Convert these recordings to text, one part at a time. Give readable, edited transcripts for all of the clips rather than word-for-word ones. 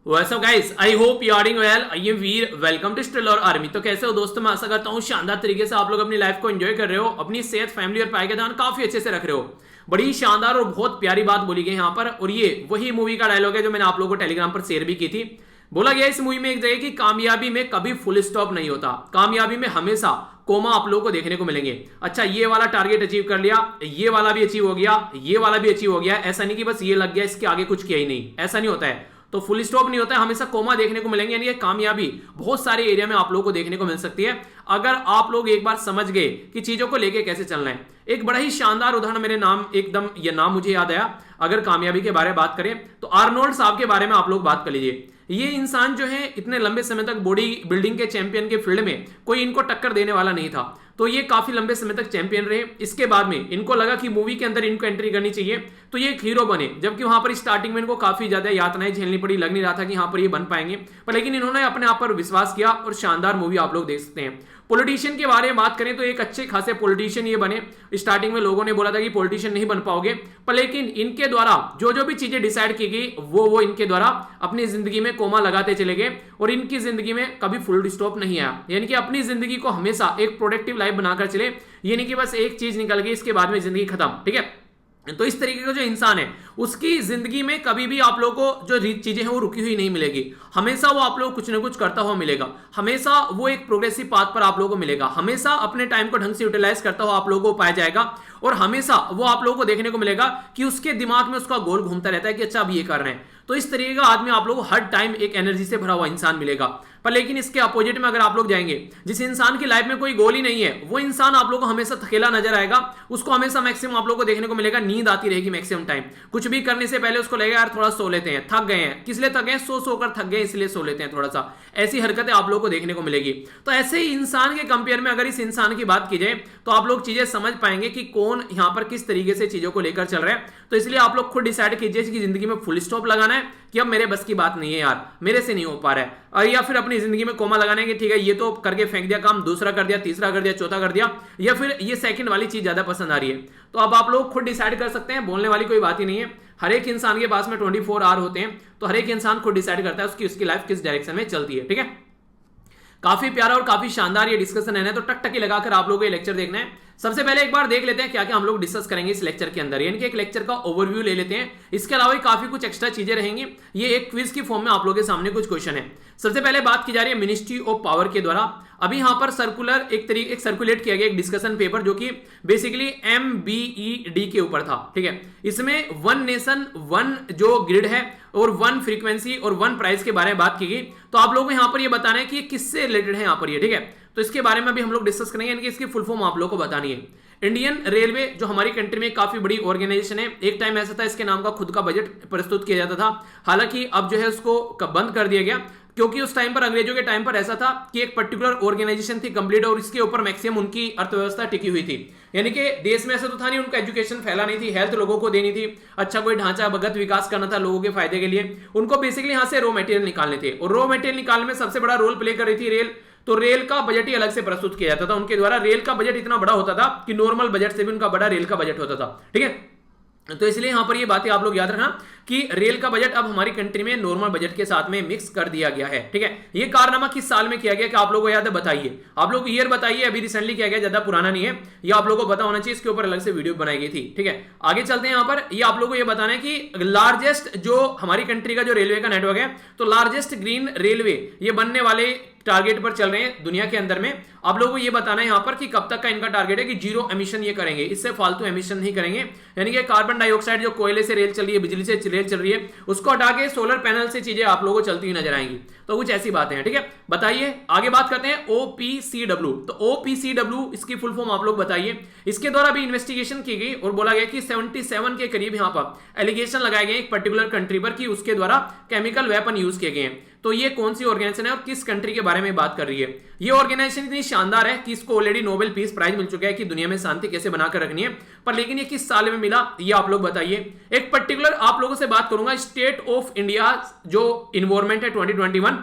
What's up guys? I hope you are doing well. I am Veer, welcome to still और army. तो कैसे हो दोस्तों? मैं आशा करता हूँ शानदार तरीके से आप लोग अपनी लाइफ को एंजॉय कर रहे हो, अपनी सेहत, फैमिली और पढ़ाई का ध्यान काफी अच्छे से रख रहे हो। बड़ी शानदार और बहुत प्यारी बात बोली गई यहाँ पर, और ये वही मूवी का डायलॉग है जो मैंने आप लोगों को टेलीग्राम पर शेयर भी की थी। बोला गया इस मूवी में एक जगह कि कामयाबी में कभी फुल स्टॉप नहीं होता, कामयाबी में हमेशा कोमा आप लोगों को देखने को मिलेंगे। अच्छा, ये वाला टारगेट अचीव कर लिया, ये वाला भी अचीव हो गया, ये वाला भी अचीव हो गया, ऐसा नहीं कि बस ये लग गया इसके आगे कुछ किया ही नहीं, ऐसा नहीं होता है। तो फुल स्टॉप नहीं होता है, हमेशा कोमा देखने को मिलेंगे। यानी कामयाबी बहुत सारे एरिया में आप लोगों को देखने को मिल सकती है अगर आप लोग एक बार समझ गए कि चीजों को लेके कैसे चलना है। एक बड़ा ही शानदार उदाहरण मेरे नाम एकदम ये नाम मुझे याद आया। अगर कामयाबी के बारे में बात करें तो आर्नोल्ड साहब के बारे में आप लोग बात कर लीजिए। ये इंसान जो है इतने लंबे समय तक बॉडी बिल्डिंग के चैंपियन के फील्ड में कोई इनको टक्कर देने वाला नहीं था, तो ये काफी लंबे समय तक चैंपियन रहे। इसके बाद में इनको लगा कि मूवी के अंदर इनको एंट्री करनी चाहिए, तो ये एक हीरो बने। जबकि वहां पर स्टार्टिंग में इनको काफी ज्यादा यातनाएं झेलनी पड़ी, लग नहीं रहा था कि यहाँ पर ये बन पाएंगे, पर लेकिन इन्होंने अपने आप पर विश्वास किया और शानदार मूवी आप लोग देख सकते हैं। पॉलिटिशियन के बारे में बात करें तो एक अच्छे खासे पॉलिटिशियन ये बने। स्टार्टिंग में लोगों ने बोला था कि पॉलिटिशियन नहीं बन पाओगे, पर लेकिन इनके द्वारा जो जो भी चीजें डिसाइड की गई वो इनके द्वारा अपनी जिंदगी में कोमा लगाते चले गए, और इनकी जिंदगी में कभी फुल स्टॉप नहीं आया। यानी कि अपनी जिंदगी को हमेशा एक प्रोडक्टिव लाइफ बनाकर चले, ये नहीं कि बस एक चीज निकल गई इसके बाद में जिंदगी खत्म। ठीक है, तो इस तरीके का जो इंसान है उसकी जिंदगी में कभी भी आप लोगों को जो चीजें हैं वो रुकी हुई नहीं मिलेगी। हमेशा वो आप लोग कुछ ना कुछ करता हुआ मिलेगा, हमेशा वो एक प्रोग्रेसिव पाथ पर आप लोगों को मिलेगा, हमेशा अपने टाइम को ढंग से यूटिलाइज करता हुआ आप लोगों को पाया जाएगा, और हमेशा वो आप लोगों को देखने को मिलेगा कि उसके दिमाग में उसका गोल घूमता रहता है कि अच्छा अब ये कर रहे हैं। तो इस तरीके का आदमी आप लोगों को हर टाइम एक एनर्जी से भरा हुआ इंसान मिलेगा। पर लेकिन इसके अपोजिट में अगर आप लोग जाएंगे, जिस इंसान की लाइफ में कोई गोल ही नहीं है, वो इंसान आप लोगों को हमेशा थकेला नजर आएगा। उसको हमेशा मैक्सिमम आप लोगों को देखने को मिलेगा नींद आती रहेगी मैक्सिमम टाइम। कुछ भी करने से पहले उसको लगेगा यार थोड़ा सो लेते हैं, थक गए हैं। किस लिए थक गए? सो सोकर थक गए इसलिए सो लेते हैं थोड़ा सा। ऐसी हरकतें आप लोगों को देखने को मिलेगी। तो ऐसे ही इंसान के कंपेयर में अगर इस इंसान की बात की जाए तो आप लोग चीजें समझ पाएंगे कि कौन यहां पर किस तरीके से चीजों को लेकर चल रहा है। तो इसलिए आप लोग खुद डिसाइड कीजिए कि जिंदगी में फुल स्टॉप लगाना है कि अब मेरे बस की बात नहीं है यार, मेरे से नहीं हो पा रहा है, और या फिर अपनी जिंदगी में कोमा लगाने की ठीक है ये तो करके फेंक दिया काम, दूसरा कर दिया, तीसरा कर दिया, चौथा कर दिया, या फिर ये सेकंड वाली चीज ज्यादा पसंद आ रही है। तो अब आप लोग खुद डिसाइड कर सकते हैं, बोलने वाली कोई बात ही नहीं है। हर एक इंसान के पास में 24 आवर होते हैं, तो हर एक इंसान खुद डिसाइड करता है उसकी लाइफ किस डायरेक्शन में चलती है। ठीक है, काफी प्यारा और काफी शानदार ये डिस्कशन है, तो टकटकी लगाकर आप लोगों को ये लेक्चर देखना है। सबसे पहले एक बार देख लेते हैं क्या क्या हम लोग डिस्कस करेंगे इस लेक्चर के अंदर, यानी कि एक लेक्चर का ओवरव्यू ले लेते हैं। इसके अलावा काफी कुछ एक्स्ट्रा चीजें रहेंगी। ये एक क्विज की फॉर्म में आप लोगों के सामने कुछ क्वेश्चन है। सबसे पहले बात की जा रही है मिनिस्ट्री ऑफ पावर के द्वारा अभी यहां पर सर्कुलर एक सर्कुलेट किया गया एक डिस्कशन पेपर, जो कि बेसिकली MBED के ऊपर था। ठीक है, इसमें वन नेशन वन जो ग्रिड है और वन फ्रीक्वेंसी और वन प्राइस के बारे में बात की गई। तो आप लोगों को यहां पर ये बताना है कि ये किससे रिलेटेड है यहां पर ये। ठीक है, तो इसके बारे में अभी हम लोग डिस्कस करेंगे, यानी कि इसकी फुल फॉर्म आप लोगों को बतानी है। इंडियन रेलवे जो हमारी कंट्री में काफी बड़ी ऑर्गेनाइजेशन है, एक टाइम ऐसा था इसके नाम का खुद का बजट प्रस्तुत किया जाता था, हालांकि अब जो है उसको बंद कर दिया गया, क्योंकि उस टाइम पर अंग्रेजों के टाइम पर ऐसा था कि एक पर्टिकुलर ऑर्गेनाइजेशन थी कंप्लीट, और इसके ऊपर मैक्सिमम उनकी अर्थव्यवस्था टिकी हुई थी। यानी कि देश में ऐसा तो था नहीं, उनका एजुकेशन फैला नहीं थी, हेल्थ लोगों को देनी थी, अच्छा कोई ढांचागत विकास करना था लोगों के फायदे के लिए। उनको बेसिकली यहां से रॉ मटेरियल निकालने थे, और रॉ मटेरियल निकालने में सबसे बड़ा रोल प्ले कर रही थी रेल। तो रेल का बजट ही अलग से प्रस्तुत किया जाता था उनके द्वारा। रेल का बजट इतना बड़ा होता था कि नॉर्मल बजट से भी उनका बड़ा रेल का बजट होता था। ठीक है, तो इसलिए यहां पर ये बातें आप लोग याद रखना कि रेल का बजट अब हमारी कंट्री में नॉर्मल बजट के साथ में मिक्स कर दिया गया है। ठीक है, ये कारनामा किस साल में किया गया कि आप लोगों को याद है? बताइए, आप लोग ईयर बताइए, अभी रिसेंटली किया गया, ज्यादा पुराना नहीं है, ये आप लोगों को पता होना चाहिए, इसके ऊपर अलग से वीडियो बनाई गई थी। ठीक है, आगे चलते हैं। यहां पर ये आप लोगों को ये बताना है कि लार्जेस्ट जो हमारी कंट्री का जो रेलवे का नेटवर्क है, तो लार्जेस्ट ग्रीन रेलवे ये बनने वाले टारगेट पर चल रहे हैं दुनिया के अंदर में। आप लोगों को ये बताना है यहां पर कि कब तक का इनका टारगेट है कि जीरो एमिशन ये करेंगे, इससे फालतू एमिशन नहीं करेंगे। यानी कि कार्बन डाइऑक्साइड जो कोयले से रेल चल रही है, बिजली से रेल चल रही है, उसको हटा के सोलर पैनल से चीजें आप लोगों को चलती हुई नजर आएंगी। तो कुछ ऐसी बातें हैं। ठीक है, बताइए, आगे बात करते हैं OPCW। तो OPCW इसकी फुल फॉर्म आप लोग बताइए। इसके द्वारा भी इन्वेस्टिगेशन की गई और बोला गया कि 77 के करीब यहां पर एलिगेशन लगाए गए एक पर्टिकुलर कंट्री पर कि उसके द्वारा केमिकल वेपन यूज किए गए हैं। तो ये कौन सी ऑर्गेनाइजेशन है और किस कंट्री के बारे में बात कर रही है? ये ऑर्गेनाइजेशन इतनी शानदार है कि इसको ऑलरेडी नोबेल पीस प्राइज मिल चुका है कि दुनिया में शांति कैसे बनाकर रखनी है, पर लेकिन ये किस साल में मिला ये आप लोग बताइए। एक पर्टिकुलर आप लोगों से बात करूंगा स्टेट ऑफ इंडिया जो इन्वायरमेंट है 2021,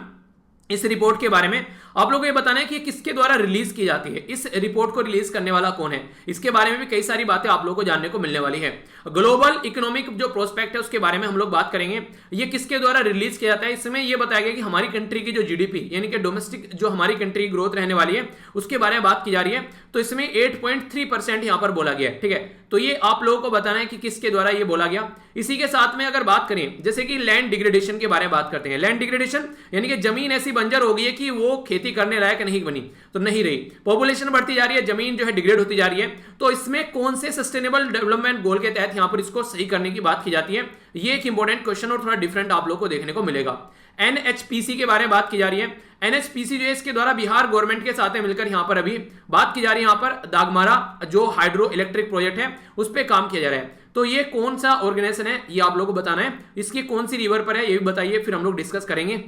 इस रिपोर्ट के बारे में आप लोगों को ये बताना है कि किसके द्वारा रिलीज की जाती है, इस रिपोर्ट को रिलीज करने वाला कौन है, इसके बारे में भी कई सारी बातें आप लोगों को जानने को मिलने वाली है। ग्लोबल इकोनॉमिक जो प्रोस्पेक्ट है उसके बारे में हम लोग बात करेंगे, ये किसके द्वारा रिलीज किया जाता है। इसमें ये बताया गया कि हमारी कंट्री की जो जीडीपी यानी कि डोमेस्टिक जो हमारी कंट्री की ग्रोथ रहने वाली है उसके बारे में बात की जा रही है। तो इसमें 8.3% यहां पर बोला गया है, ठीक है। तो ये आप लोगों को बताना है कि किसके द्वारा ये बोला गया। इसी के साथ में अगर बात करें जैसे कि लैंड डिग्रेडेशन के बारे में बात करते हैं। लैंड डिग्रेडेशन यानी कि जमीन ऐसी बंजर हो गई है कि वो खेती करने लायक नहीं बनी, तो नहीं रही। पॉपुलेशन बढ़ती जा रही है, जमीन जो है डिग्रेड होती जा रही है। तो इसमें कौन से सस्टेनेबल डेवलपमेंट गोल के तहत यहां पर इसको सही करने की बात की जाती है, ये एक इंपॉर्टेंट क्वेश्चन और थोड़ा डिफरेंट आप लोग को देखने को मिलेगा। एनएचपीसी के बारे में बात की जा रही है। एनएचपीसी जो है इसके द्वारा बिहार गवर्नमेंट के साथ मिलकर यहां पर अभी बात की जा रही है, यहां पर दागमारा जो हाइड्रो इलेक्ट्रिक प्रोजेक्ट है उस पर काम किया जा रहा है। तो ये कौन सा ऑर्गेनाइजेशन है ये आप लोगों को बताना है, इसकी कौन सी रिवर पर है ये भी बताइए, फिर हम लोग डिस्कस करेंगे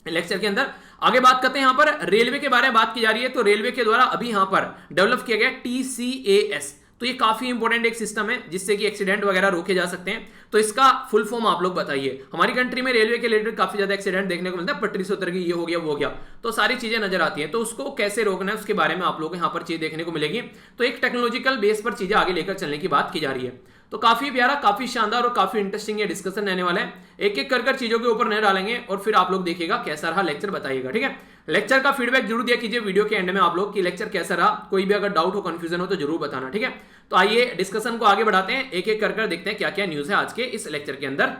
लेक्चर के अंदर। आगे बात करते हैं, यहां पर रेलवे के बारे में बात की जा रही है। तो रेलवे के द्वारा अभी यहां पर डेवलप किया गया TCAS, तो ये काफी इंपॉर्टेंट एक सिस्टम है जिससे कि एक्सीडेंट वगैरह रोके जा सकते हैं। तो इसका फुल फॉर्म आप लोग बताइए। हमारी कंट्री में रेलवे के रिलेटेड काफी ज्यादा एक्सीडेंट देखने को मिलता है, पटरी से उतर गई, ये हो गया वो हो गया, तो सारी चीजें नजर आती हैं। तो उसको कैसे रोकना है उसके बारे में आप लोगों को यहाँ पर चीज देखने को मिलेगी। तो एक टेक्नोलॉजिकल बेस पर चीजें आगे लेकर चलने की बात की जा रही है। तो काफी प्यारा, काफी शानदार और काफी इंटरेस्टिंग ये डिस्कशन रहने वाला है। एक एक कर चीजों के ऊपर नजर डालेंगे और फिर आप लोग देखिएगा कैसा रहा लेक्चर, बताइएगा, ठीक है। लेक्चर का फीडबैक जरूर दिया कीजिए वीडियो के एंड में आप लोग कि लेक्चर कैसा रहा। कोई भी अगर डाउट हो, कंफ्यूजन हो तो जरूर बताना, ठीक है। तो आइए डिस्कशन को आगे बढ़ाते हैं, एक एक कर देखते हैं क्या क्या न्यूज है आज के इस लेक्चर के अंदर।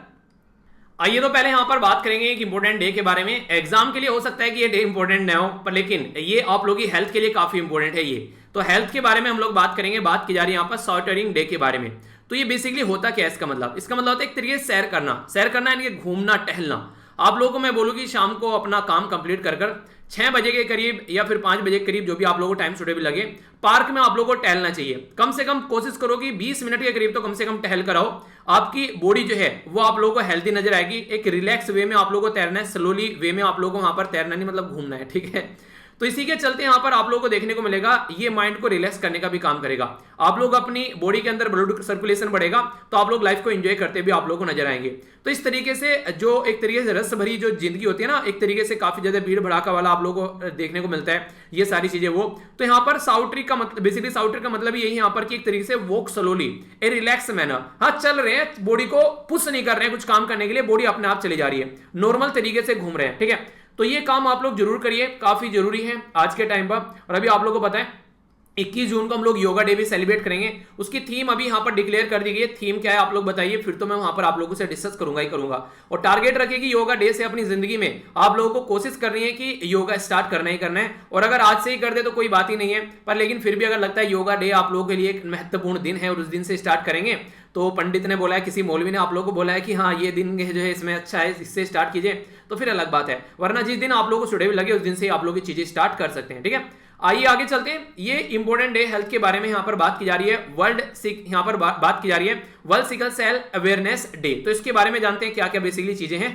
आइए तो पहले यहां पर बात करेंगे एक इंपॉर्टेंट डे के बारे में। एग्जाम के लिए हो सकता है कि ये डे इंपॉर्टेंट न हो, पर लेकिन ये आप लोगों की हेल्थ के लिए काफी इंपॉर्टेंट है ये। तो हेल्थ के बारे में हम लोग बात करेंगे, बात की जा रही है यहाँ पर सॉल्टरिंग डे के बारे में। तो ये बेसिकली होता क्या है, इसका मतलब होता है एक तरीके से सैर करना। सैर करना यानी कि घूमना टहलना। आप लोगों को मैं बोलूँ कि शाम को अपना काम कंप्लीट कर 6 बजे के करीब या फिर 5 बजे के करीब जो भी आप लोगों को टाइम सुटेबल लगे, पार्क में आप लोगों को टहलना चाहिए। कम से कम कोशिश करो कि 20 मिनट के करीब तो कम से कम टहल कर आओ। आपकी बॉडी जो है वो आप लोगों को हेल्थी नजर आएगी। एक रिलैक्स वे में आप लोगों को तैरना है, स्लोली वे में आप लोगों को वहां पर तैरना नहीं, मतलब घूमना है, ठीक है। तो इसी के चलते यहां पर आप लोगों को देखने को मिलेगा ये माइंड को रिलैक्स करने का भी काम करेगा। आप लोग अपनी बॉडी के अंदर ब्लड सर्कुलेशन बढ़ेगा तो आप लोग लाइफ को एंजॉय करते भी आप लोगों को नजर आएंगे। तो इस तरीके से जो एक तरीके से रस भरी जो जिंदगी होती है ना, एक तरीके से काफी ज्यादा भीड़ भड़ाका वाला आप लोगों को देखने को मिलता है, ये सारी चीजें वो। तो यहाँ पर साउट्री का मतलब बेसिकली साउट्री का मतलब यही यहाँ पर कि एक तरीके से वॉक स्लोली ए रिलैक्स मैनर। हाँ, चल रहे हैं, बॉडी को पुश नहीं कर रहे हैं कुछ काम करने के लिए, बॉडी अपने आप चली जा रही है, नॉर्मल तरीके से घूम रहे हैं, ठीक है। तो ये काम आप लोग जरूर करिए, काफी जरूरी है आज के टाइम पर। और अभी आप लोगों को पता है 21 जून को हम लोग योगा डे भी सेलिब्रेट करेंगे। उसकी थीम अभी यहाँ पर डिक्लेयर कर दी गई है। थीम क्या है आप लोग बताइए, फिर तो मैं वहां पर आप लोगों से डिस्कस करूंगा ही करूंगा। और टारगेट रखिए कि योगा डे से अपनी जिंदगी में आप लोगों को कोशिश करनी है कि योगा स्टार्ट करना ही करना है। और अगर आज से ही कर दे तो कोई बात ही नहीं है, पर लेकिन फिर भी अगर लगता है योगा डे आप लोगों के लिए एक महत्वपूर्ण दिन है और उस दिन से स्टार्ट करेंगे, तो पंडित ने बोला है, किसी मौलवी ने आप लोगों को बोला है कि हाँ ये दिन जो है इसमें अच्छा है, इससे स्टार्ट कीजिए, तो फिर अलग बात है। वरना जिस दिन आप लोगों को सुटेबल लगे उस दिन से आप लोग की चीजें स्टार्ट कर सकते हैं, ठीक है। आइए आगे चलते हैं। ये इंपॉर्टेंट डे हेल्थ के बारे में यहाँ पर बात की जा रही है। यहाँ पर बात की जा रही है world sickle cell awareness day. तो इसके बारे में जानते हैं क्या क्या बेसिकली चीजें हैं।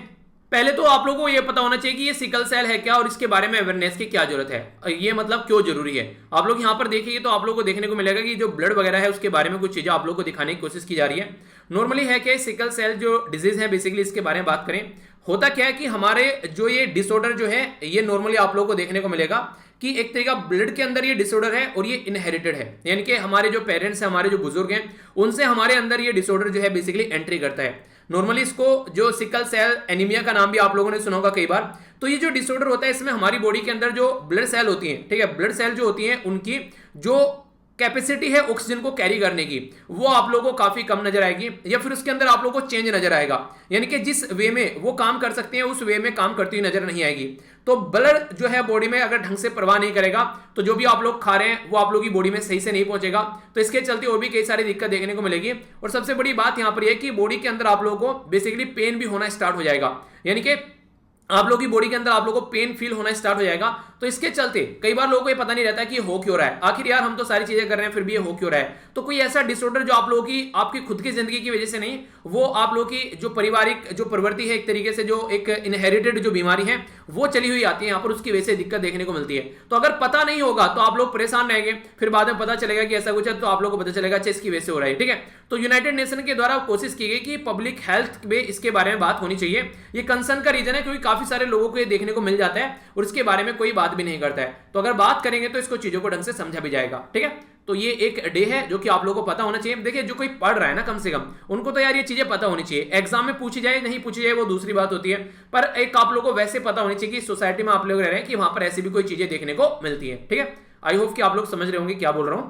पहले तो आप लोगों को ये पता होना चाहिए कि ये सिकल सेल है क्या और इसके बारे में अवेयरनेस की क्या जरूरत है, ये मतलब क्यों जरूरी है। आप लोग यहाँ पर देखिए तो आप लोगों को देखने को मिलेगा कि जो ब्लड वगैरह है उसके बारे में कुछ चीजें आप लोग को दिखाने की कोशिश की जा रही है। नॉर्मली है क्या सिकल सेल जो डिजीज है, बेसिकली इसके बारे में बात करें, होता क्या है कि हमारे जो ये डिसऑर्डर जो है ये नॉर्मली आप लोगों को देखने को मिलेगा कि एक तरीका ब्लड के अंदर ये डिसऑर्डर है और ये इनहेरिटेड है, यानी कि हमारे जो पेरेंट्स हैं, हमारे जो बुजुर्ग हैं, उनसे हमारे अंदर ये डिसऑर्डर जो है बेसिकली एंट्री करता है। नॉर्मली इसको जो सिकल सेल एनीमिया का नाम भी आप लोगों ने सुना होगा कई बार। तो ये जो डिसऑर्डर होता है इसमें हमारी बॉडी के अंदर जो ब्लड सेल होती हैं, ठीक है, ब्लड सेल जो होती हैं उनकी जो कैपेसिटी है ऑक्सीजन को कैरी करने की, वो आप लोगों को काफी कम नजर आएगी, या फिर उसके अंदर आप लोगों को चेंज नजर आएगा, यानी कि जिस वे में वो काम कर सकते हैं उस वे में काम करती हुई नजर नहीं आएगी। तो ब्लड जो है बॉडी में अगर ढंग से प्रवाह नहीं करेगा तो जो भी आप लोग खा रहे हैं वो आप लोगों की बॉडी में सही से नहीं पहुंचेगा। तो इसके चलते और भी कई सारी दिक्कत देखने को मिलेगी। और सबसे बड़ी बात यहां पर यह कि बॉडी के अंदर आप लोगों को बेसिकली पेन भी होना स्टार्ट हो जाएगा, यानी कि आप लोगों की बॉडी के अंदर आप लोगों को पेन फील होना स्टार्ट हो जाएगा। तो इसके चलते कई बार लोगों को ये पता नहीं रहता कि हो क्यों रहा है, आखिर यार हम तो सारी चीजें कर रहे हैं फिर भी ये हो क्यों रहा है। तो कोई ऐसा डिसऑर्डर जो आप लोगों की आपकी खुद की जिंदगी की वजह से नहीं, वो आप लोगों की जो पारिवारिक जो प्रवृत्ति है, एक तरीके से जो एक इनहेरिटेड जो बीमारी है वो चली हुई आती है यहाँ पर, उसकी वजह से दिक्कत देखने को मिलती है। तो अगर पता नहीं होगा तो आप लोग परेशान रहेंगे, फिर बाद में पता चलेगा कि ऐसा कुछ है तो आप लोग को पता चलेगा अच्छा इसकी वजह से हो रहा है, ठीक है। तो यूनाइटेड नेशन के द्वारा कोशिश की गई कि पब्लिक हेल्थ में इसके बारे में बात होनी चाहिए। ये कंसर्न का रीजन है क्योंकि काफी सारे लोगों को ये देखने को मिल जाता है और इसके बारे में कोई बात भी नहीं करता है। तो अगर बात करेंगे तो इसको चीजों को ढंग से समझा भी जाएगा, ठीक है। तो ये एक डे है जो कि आप लोगों को पता होना चाहिए। देखिए जो कोई पढ़ रहा है ना, कम से कम उनको तो यार ये चीजें पता होनी चाहिए। एग्जाम में पूछी जाए नहीं पूछी जाए वो दूसरी बात होती है, पर एक आप लोगों को वैसे पता होनी चाहिए कि सोसाइटी में आप लोग रह रहे हैं कि वहां पर ऐसी भी कोई चीजें देखने को मिलती है, ठीक है। आई होप कि आप लोग समझ रहे होंगे क्या बोल रहा हूं।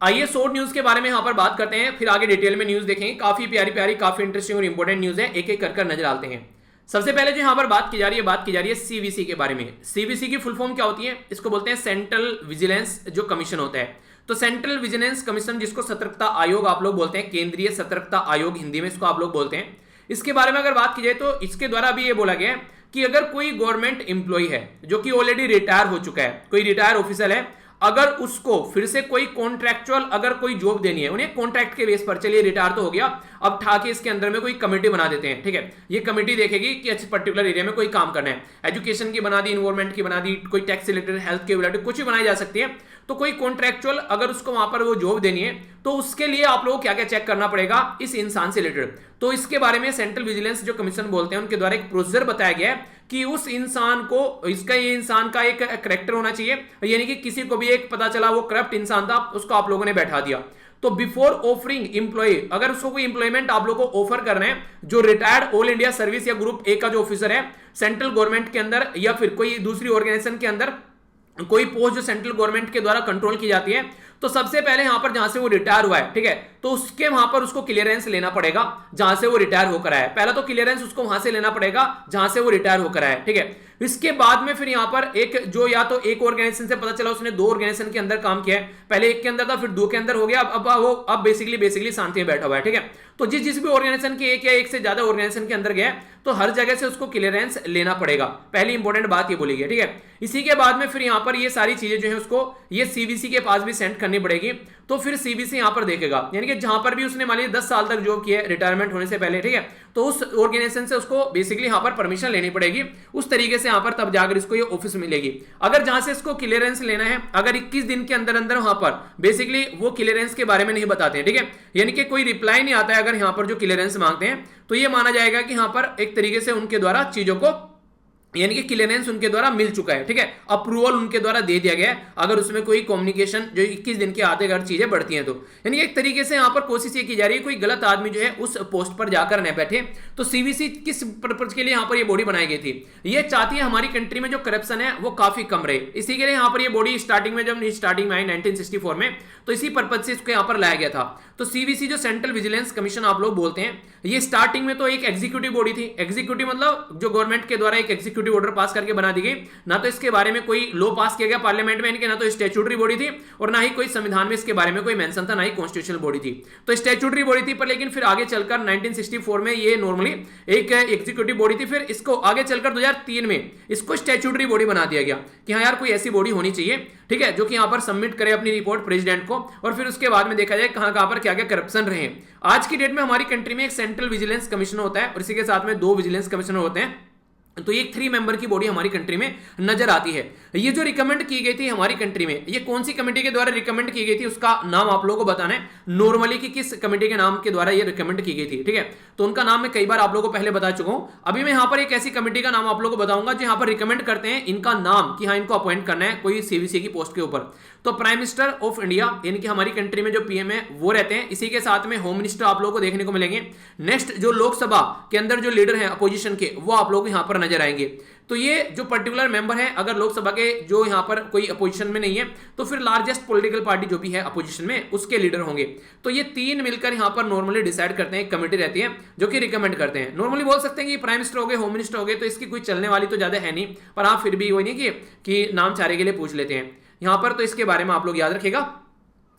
आइए शॉर्ट न्यूज के बारे में यहां पर बात करते हैं, फिर आगे डिटेल में न्यूज देखेंगे। काफी प्यारी प्यारी, काफी इंटरेस्टिंग और इंपॉर्टेंट न्यूज है, एक एक कर नजर डालते हैं। सबसे पहले जो यहां पर बात की जा रही है सीवीसी के बारे में। सीवीसी की फुल फॉर्म क्या होती है? इसको बोलते हैं सेंट्रल विजिलेंस जो कमीशन होता है। तो सेंट्रल विजिलेंस कमीशन, जिसको सतर्कता आयोग आप लोग बोलते हैं, केंद्रीय सतर्कता आयोग हिंदी में इसको आप लोग बोलते हैं। इसके बारे में अगर बात की जाए तो इसके द्वारा भी ये बोला गया है कि अगर कोई गवर्नमेंट एम्प्लॉय है जो कि ऑलरेडी रिटायर हो चुका है, कोई रिटायर ऑफिसर है, अगर उसको फिर से कोई कॉन्ट्रैक्चुअल अगर कोई जॉब देनी है, उन्हें कॉन्ट्रैक्ट के बेस पर, चलिए रिटायर तो हो गया, अब ठाके इसके अंदर में कोई कमेटी बना देते हैं, ठीक है। ये कमेटी देखेगी कि अच्छे पर्टिकुलर एरिया में कोई काम करना है, एजुकेशन की बना दी, इन्वायरमेंट की बना दी, कोई टैक्स रिलेटेड, हेल्थ के रिलेटेड कुछ भी बनाई जा सकती है। तो कोई कॉन्ट्रैक्चुअल अगर उसको वहां पर वो जॉब देनी है तो उसके लिए आप लोगों को क्या क्या चेक करना पड़ेगा इस इंसान से रिलेटेड। तो इसके बारे में सेंट्रल विजिलेंस जो कमीशन बोलते हैं उनके द्वारा एक प्रोसीजर बताया गया है कि उस इंसान को, इसका ये इंसान का एक कैरेक्टर होना चाहिए, यानी कि किसी को भी एक पता चला वो करप्ट इंसान था, उसको आप लोगों ने बैठा दिया। तो बिफोर ऑफरिंग एम्प्लॉय, अगर उसको कोई एम्प्लॉयमेंट आप लोगों को ऑफर करना है, जो रिटायर्ड ऑल इंडिया सर्विस या ग्रुप ए का जो ऑफिसर है सेंट्रल गवर्नमेंट के अंदर या फिर कोई दूसरी ऑर्गेनाइजेशन के अंदर, कोई पोस्ट जो सेंट्रल गवर्नमेंट के द्वारा कंट्रोल की जाती है, तो सबसे पहले यहां पर जहां से वो रिटायर हुआ है, ठीक है, तो उसके वहां पर उसको क्लियरेंस लेना पड़ेगा जहां से वो रिटायर होकर आया है। पहला तो क्लियरेंस उसको वहां से लेना पड़ेगा जहां से वो रिटायर होकर आया है, ठीक है। इसके बाद में फिर यहां पर एक जो, या तो एक ऑर्गेनाइजेशन से पता चला उसने दो ऑर्गेनाइजेशन के अंदर काम किया है, पहले एक के अंदर था फिर दो के अंदर हो गया, अब बेसिकली शांति में बैठा हुआ है, ठीक है। तो जिस भी ऑर्गेनाइजेशन के एक या एक से ज्यादा ऑर्गेनाइजेशन के अंदर गया तो हर जगह से उसको क्लियरेंस लेना पड़ेगा, पहली इंपॉर्टेंट बात ये बोली गई, ठीक है। इसी के बाद में फिर यहां पर ये सारी चीजें जो है उसको ये सीबीसी के पास भी सेंड करनी पड़ेगी। तो फिर सीबीसी यहां पर देखेगा, यानी कि जहां पर भी उसने मान लीजिए 10 साल तक जॉब किया है रिटायरमेंट होने से पहले, ठीक है, तो उस ऑर्गेनाइजेशन से उसको बेसिकली यहां पर परमिशन लेनी पड़ेगी, उस तरीके से यहां पर तब जाकर इसको ये ऑफिस मिलेगी। अगर जहां से इसको क्लियरेंस लेना है, अगर 21 दिन के अंदर अंदर वहां पर बेसिकली वो क्लियरेंस के बारे में नहीं बताते हैं, ठीक है, यानी कि कोई रिप्लाई नहीं आता है अगर यहां पर जो क्लियरेंस मांगते हैं, तो ये माना जाएगा कि यहां पर एक तरीके से उनके द्वारा चीजों को, यानी कि क्लियरेंस उनके द्वारा मिल चुका है, ठीक है, अप्रूवल उनके द्वारा दे दिया गया है। अगर उसमें कोई कम्युनिकेशन जो 21 दिन के आते अगर चीजें बढ़ती हैं तो, यानी एक तरीके से यहां पर कोशिश ये की जा रही है कोई गलत आदमी जो है उस पोस्ट पर जाकर न बैठे। तो सीवीसी किस पर्पज के लिए यहां पर ये बॉडी बनाई गई थी? ये चाहती है हमारी कंट्री में जो करप्शन है वो काफी कम रहे, इसी के लिए यहां पर ये बॉडी स्टार्टिंग में, जब स्टार्टिंग में आई 1964 में, तो इसी पर्पज से इसको यहां पर लाया गया था। तो सीवीसी जो सेंट्रल विजिलेंस कमीशन आप लोग बोलते हैं, ये स्टार्टिंग में तो एक एग्जीक्यूटिव बॉडी थी। एग्जीक्यूटिव मतलब जो गवर्नमेंट के द्वारा एक एग्जीक्यूटिव ऑर्डर पास करके बना दी गई, ना तो इसके बारे में कोई लॉ पास किया गया पार्लियामेंट में, इनके ना तो स्टैट्यूटरी बॉडी थी और ना ही कोई संविधान में इसके बारे में कोई मेंशन था, ना ही कॉन्स्टिट्यूशनल बॉडी थी। तो स्टैट्यूटरी बॉडी थी, पर लेकिन फिर आगे चलकर 1964 में ये नॉर्मली एक एग्जीक्यूटिव बॉडी थी, फिर इसको आगे चलकर 2003 में इसको स्टैट्यूटरी बॉडी बना दिया गया कि हाँ यार कोई ऐसी बॉडी होनी चाहिए, ठीक है, जो कि यहां पर सबमिट करे अपनी रिपोर्ट प्रेसिडेंट को, और फिर उसके बाद में देखा जाए कहां पर क्या क्या करप्शन रहे। आज की डेट में हमारी कंट्री में एक सेंट्रल विजिलेंस कमीशन होता है और इसी के साथ में 2 विजिलेंस कमिश्नर होते हैं। तो ये 3 मेंबर की बॉडी हमारी कंट्री में नजर आती है। ये जो रिकमेंड की गई थी हमारी कंट्री में, ये कौन सी कमेटी के द्वारा रिकमेंड की गई थी उसका नाम आप लोगों को बताना है नॉर्मली कि किस कमेटी के नाम के द्वारा ये रिकमेंड की गई थी, ठीक है। तो उनका नाम मैं कई बार आप लोगों को पहले बता चुका हूं। अभी मैं यहां पर एक ऐसी कमेटी का नाम आप लोगों को बताऊंगा जो यहां पर रिकमेंड करते हैं इनका नाम कि हाँ इनको अपॉइंट करना है कोई सीवीसी की पोस्ट के ऊपर। तो प्राइम मिनिस्टर ऑफ इंडिया, यानी कि हमारी कंट्री में जो पीएम है वो रहते हैं, इसी के साथ में होम मिनिस्टर आप लोगों को देखने को मिलेंगे। नेक्स्ट जो लोकसभा के अंदर जो लीडर हैं अपोजिशन के, वो आप लोग यहां पर नजर आएंगे। तो ये जो पर्टिकुलर मेंबर है, अगर लोकसभा के जो यहां पर कोई अपोजिशन में नहीं है तो फिर लार्जेस्ट पॉलिटिकल पार्टी जो भी है अपोजिशन में उसके लीडर होंगे। तो ये 3 मिलकर यहां पर नॉर्मली डिसाइड करते हैं, एक कमेटी रहती है जो कि रिकमेंड करते हैं। नॉर्मली बोल सकते हैं कि प्राइम मिनिस्टर हो गए, होम मिनिस्टर हो गए, तो इसकी कोई चलने वाली तो ज्यादा है नहीं, पर आप फिर भी वही नहीं कि नाम चारे के लिए पूछ लेते हैं यहां पर। तो इसके बारे में आप लोग याद रखिएगा,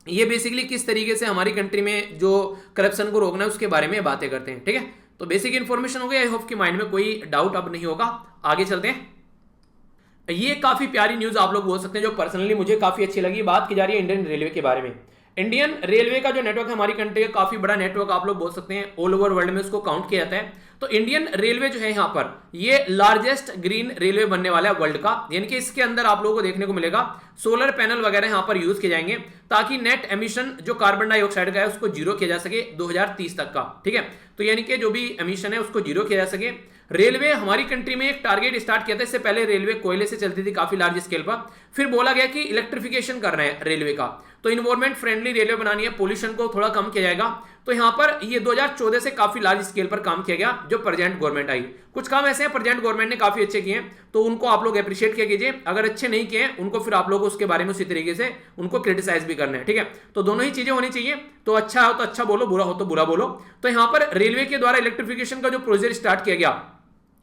ये बेसिकली किस तरीके से हमारी कंट्री में जो करप्शन को रोकना है उसके बारे में बातें करते हैं, ठीक है। तो बेसिक इंफॉर्मेशन हो गया, आई होप कि माइंड में कोई डाउट अब नहीं होगा। आगे चलते हैं। ये काफी प्यारी न्यूज आप लोग बोल सकते हैं जो पर्सनली मुझे काफी अच्छी लगी। बात की जा रही है इंडियन रेलवे के बारे में। इंडियन रेलवे का जो नेटवर्क है हमारी कंट्री का काफी बड़ा नेटवर्क आप लोग बोल सकते हैं, ऑल ओवर वर्ल्ड में उसको काउंट किया जाता है। तो इंडियन रेलवे जो है यहाँ पर ये लार्जेस्ट ग्रीन रेलवे बनने वाला है वर्ल्ड का, यानी कि इसके अंदर आप लोगों को देखने को मिलेगा सोलर पैनल वगैरह यहाँ पर यूज किए जाएंगे ताकि नेट एमिशन जो कार्बन डाइऑक्साइड का है उसको जीरो किया जा सके 2030 तक का, ठीक है। तो यानी कि जो भी एमिशन है उसको जीरो किया जा सके। रेलवे हमारी कंट्री में एक टारगेट स्टार्ट किया था, इससे पहले रेलवे कोयले से चलती थी काफी लार्ज स्केल पर, फिर बोला गया कि इलेक्ट्रिफिकेशन करना है रेलवे का, तो इन्वायरमेंट फ्रेंडली रेलवे बनानी है, पोल्यूशन को थोड़ा कम किया जाएगा। तो यहां पर ये 2014 से काफी लार्ज स्केल पर काम किया गया जो प्रेजेंट गवर्नमेंट आई। कुछ काम ऐसे हैं प्रेजेंट गवर्नमेंट ने काफी अच्छे किए हैं, तो उनको आप लोग अप्रिशिएट किया कीजिए, अगर अच्छे नहीं किए उनको फिर आप लोग उसके बारे में उसी तरीके से उनको क्रिटिसाइज भी करना है, ठीक है। तो दोनों ही चीजें होनी चाहिए, तो अच्छा हो तो अच्छा बोलो, बुरा हो तो बुरा बोलो। तो यहां पर रेलवे के द्वारा इलेक्ट्रिफिकेशन का जो प्रोजेक्ट स्टार्ट किया गया,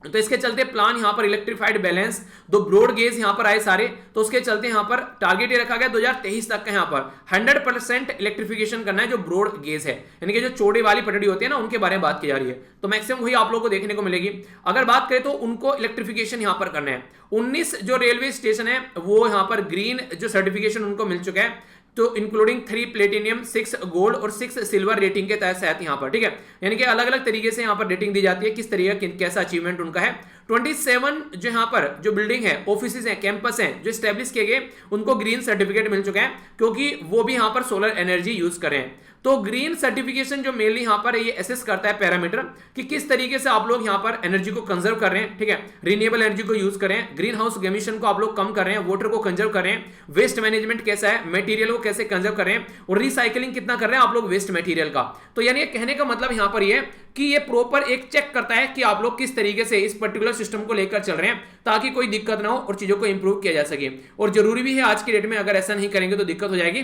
तो इसके चलते प्लान यहां पर इलेक्ट्रिफाइड बैलेंस, दो ब्रॉड गेज यहां पर आए सारे, तो उसके चलते यहां पर टारगेट ये रखा गया 2023 तक का यहां पर 100% इलेक्ट्रिफिकेशन करना है जो ब्रॉड गेज है, यानी कि जो चौड़े वाली पटड़ी होती है ना, उनके बारे में बात की जा रही है। तो मैक्सिमम वही आप लोगों को देखने को मिलेगी। अगर बात करें तो उनको इलेक्ट्रिफिकेशन यहां पर करना है। 19 जो रेलवे स्टेशन है वो यहां पर ग्रीन जो सर्टिफिकेशन उनको मिल चुका है, तो इंक्लूडिंग 3 प्लेटिनियम, 6 गोल्ड और 6 सिल्वर रेटिंग के तहत यहां पर, ठीक है। यानी कि अलग अलग तरीके से यहां पर रेटिंग दी जाती है, किस तरीके कैसा अचीवमेंट उनका है। 27 जो यहां पर जो बिल्डिंग है, ऑफिसेज हैं, कैंपस हैं जो स्टैब्लिश किए गए, उनको ग्रीन सर्टिफिकेट मिल चुका है, क्योंकि वो भी यहां पर सोलर एनर्जी यूज कर रहे हैं। तो ग्रीन सर्टिफिकेशन जो मेनली यहां पर ये असेस करता है पैरामीटर कि किस तरीके से आप लोग यहां पर एनर्जी को कंजर्व कर रहे हैं, ठीक है, रिन्यूएबल एनर्जी को यूज कर रहे हैं, ग्रीन हाउस एमिशन को आप लोग कम कर रहे हैं, वाटर को कंजर्व कर रहे हैं, वेस्ट मैनेजमेंट कैसा है, मटेरियल को कैसे कंजर्व कर रहे हैं, और रिसाइकलिंग कितना कर रहे हैं आप लोग वेस्ट मटेरियल का। तो यानी कहने का मतलब यहां पर ये कि ये प्रॉपर एक चेक करता है कि आप लोग किस तरीके से इस पर्टिकुलर सिस्टम को लेकर चल रहे हैं, ताकि कोई दिक्कत ना हो और चीजों को इंप्रूव किया जा सके। और जरूरी भी है आज की डेट में, अगर ऐसा नहीं करेंगे तो दिक्कत हो जाएगी।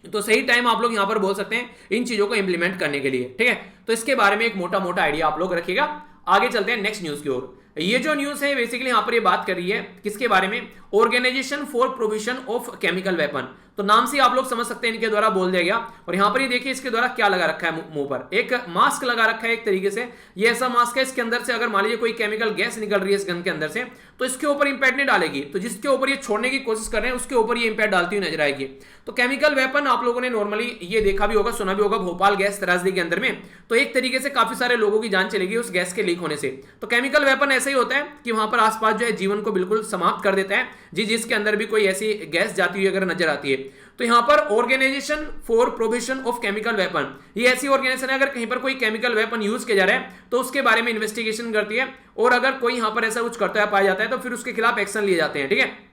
तो सही टाइम आप लोग यहां पर बोल सकते हैं इन चीजों को इंप्लीमेंट करने के लिए, ठीक है। तो इसके बारे में एक मोटा मोटा आइडिया आप लोग रखिएगा। आगे चलते हैं नेक्स्ट न्यूज की ओर। ये जो न्यूज है बेसिकली यहां पर ये बात कर रही है किसके बारे में, organisation for provision of chemical weapon. तो नाम से आप लोग समझ सकते हैं इनके द्वारा बोल दिया गया। और यहां पर ये देखिए इसके द्वारा क्या लगा रखा है, मुंह पर एक मास्क लगा रखा है एक तरीके से। ये ऐसा मास्क है, इसके अंदर से अगर मान लीजिए कोई केमिकल गैस निकल रही है इस गन के अंदर से, तो इसके ऊपर इंपैक्ट नहीं डालेगी, तो जिसके ऊपर ये छोड़ने की कोशिश कर रहे हैं उसके ऊपर ये इंपैक्ट डालती हुई नजर आएगी। तो केमिकल वेपन आप लोगों ने नॉर्मली ये देखा भी होगा, सुना भी होगा, भोपाल गैस त्रासदी के अंदर में, तो एक तरीके से काफी सारे लोगों की जान चलेगी उस गैस के लीक होने से। तो केमिकल वेपन ऐसे ही होता है कि वहां पर आसपास जो है जीवन को बिल्कुल समाप्त कर देता है, जिसके अंदर भी कोई ऐसी गैस जाती हुई अगर नजर आती है। तो यहां पर organisation for provision of chemical weapon, ये ऐसी ऑर्गेनाइजेशन है अगर कहीं पर कोई केमिकल वेपन यूज किया जा रहा है तो उसके बारे में इन्वेस्टिगेशन करती है, और अगर कोई यहां पर ऐसा कुछ करता है पाया जाता है तो फिर उसके खिलाफ एक्शन लिए जाते हैं, ठीक है।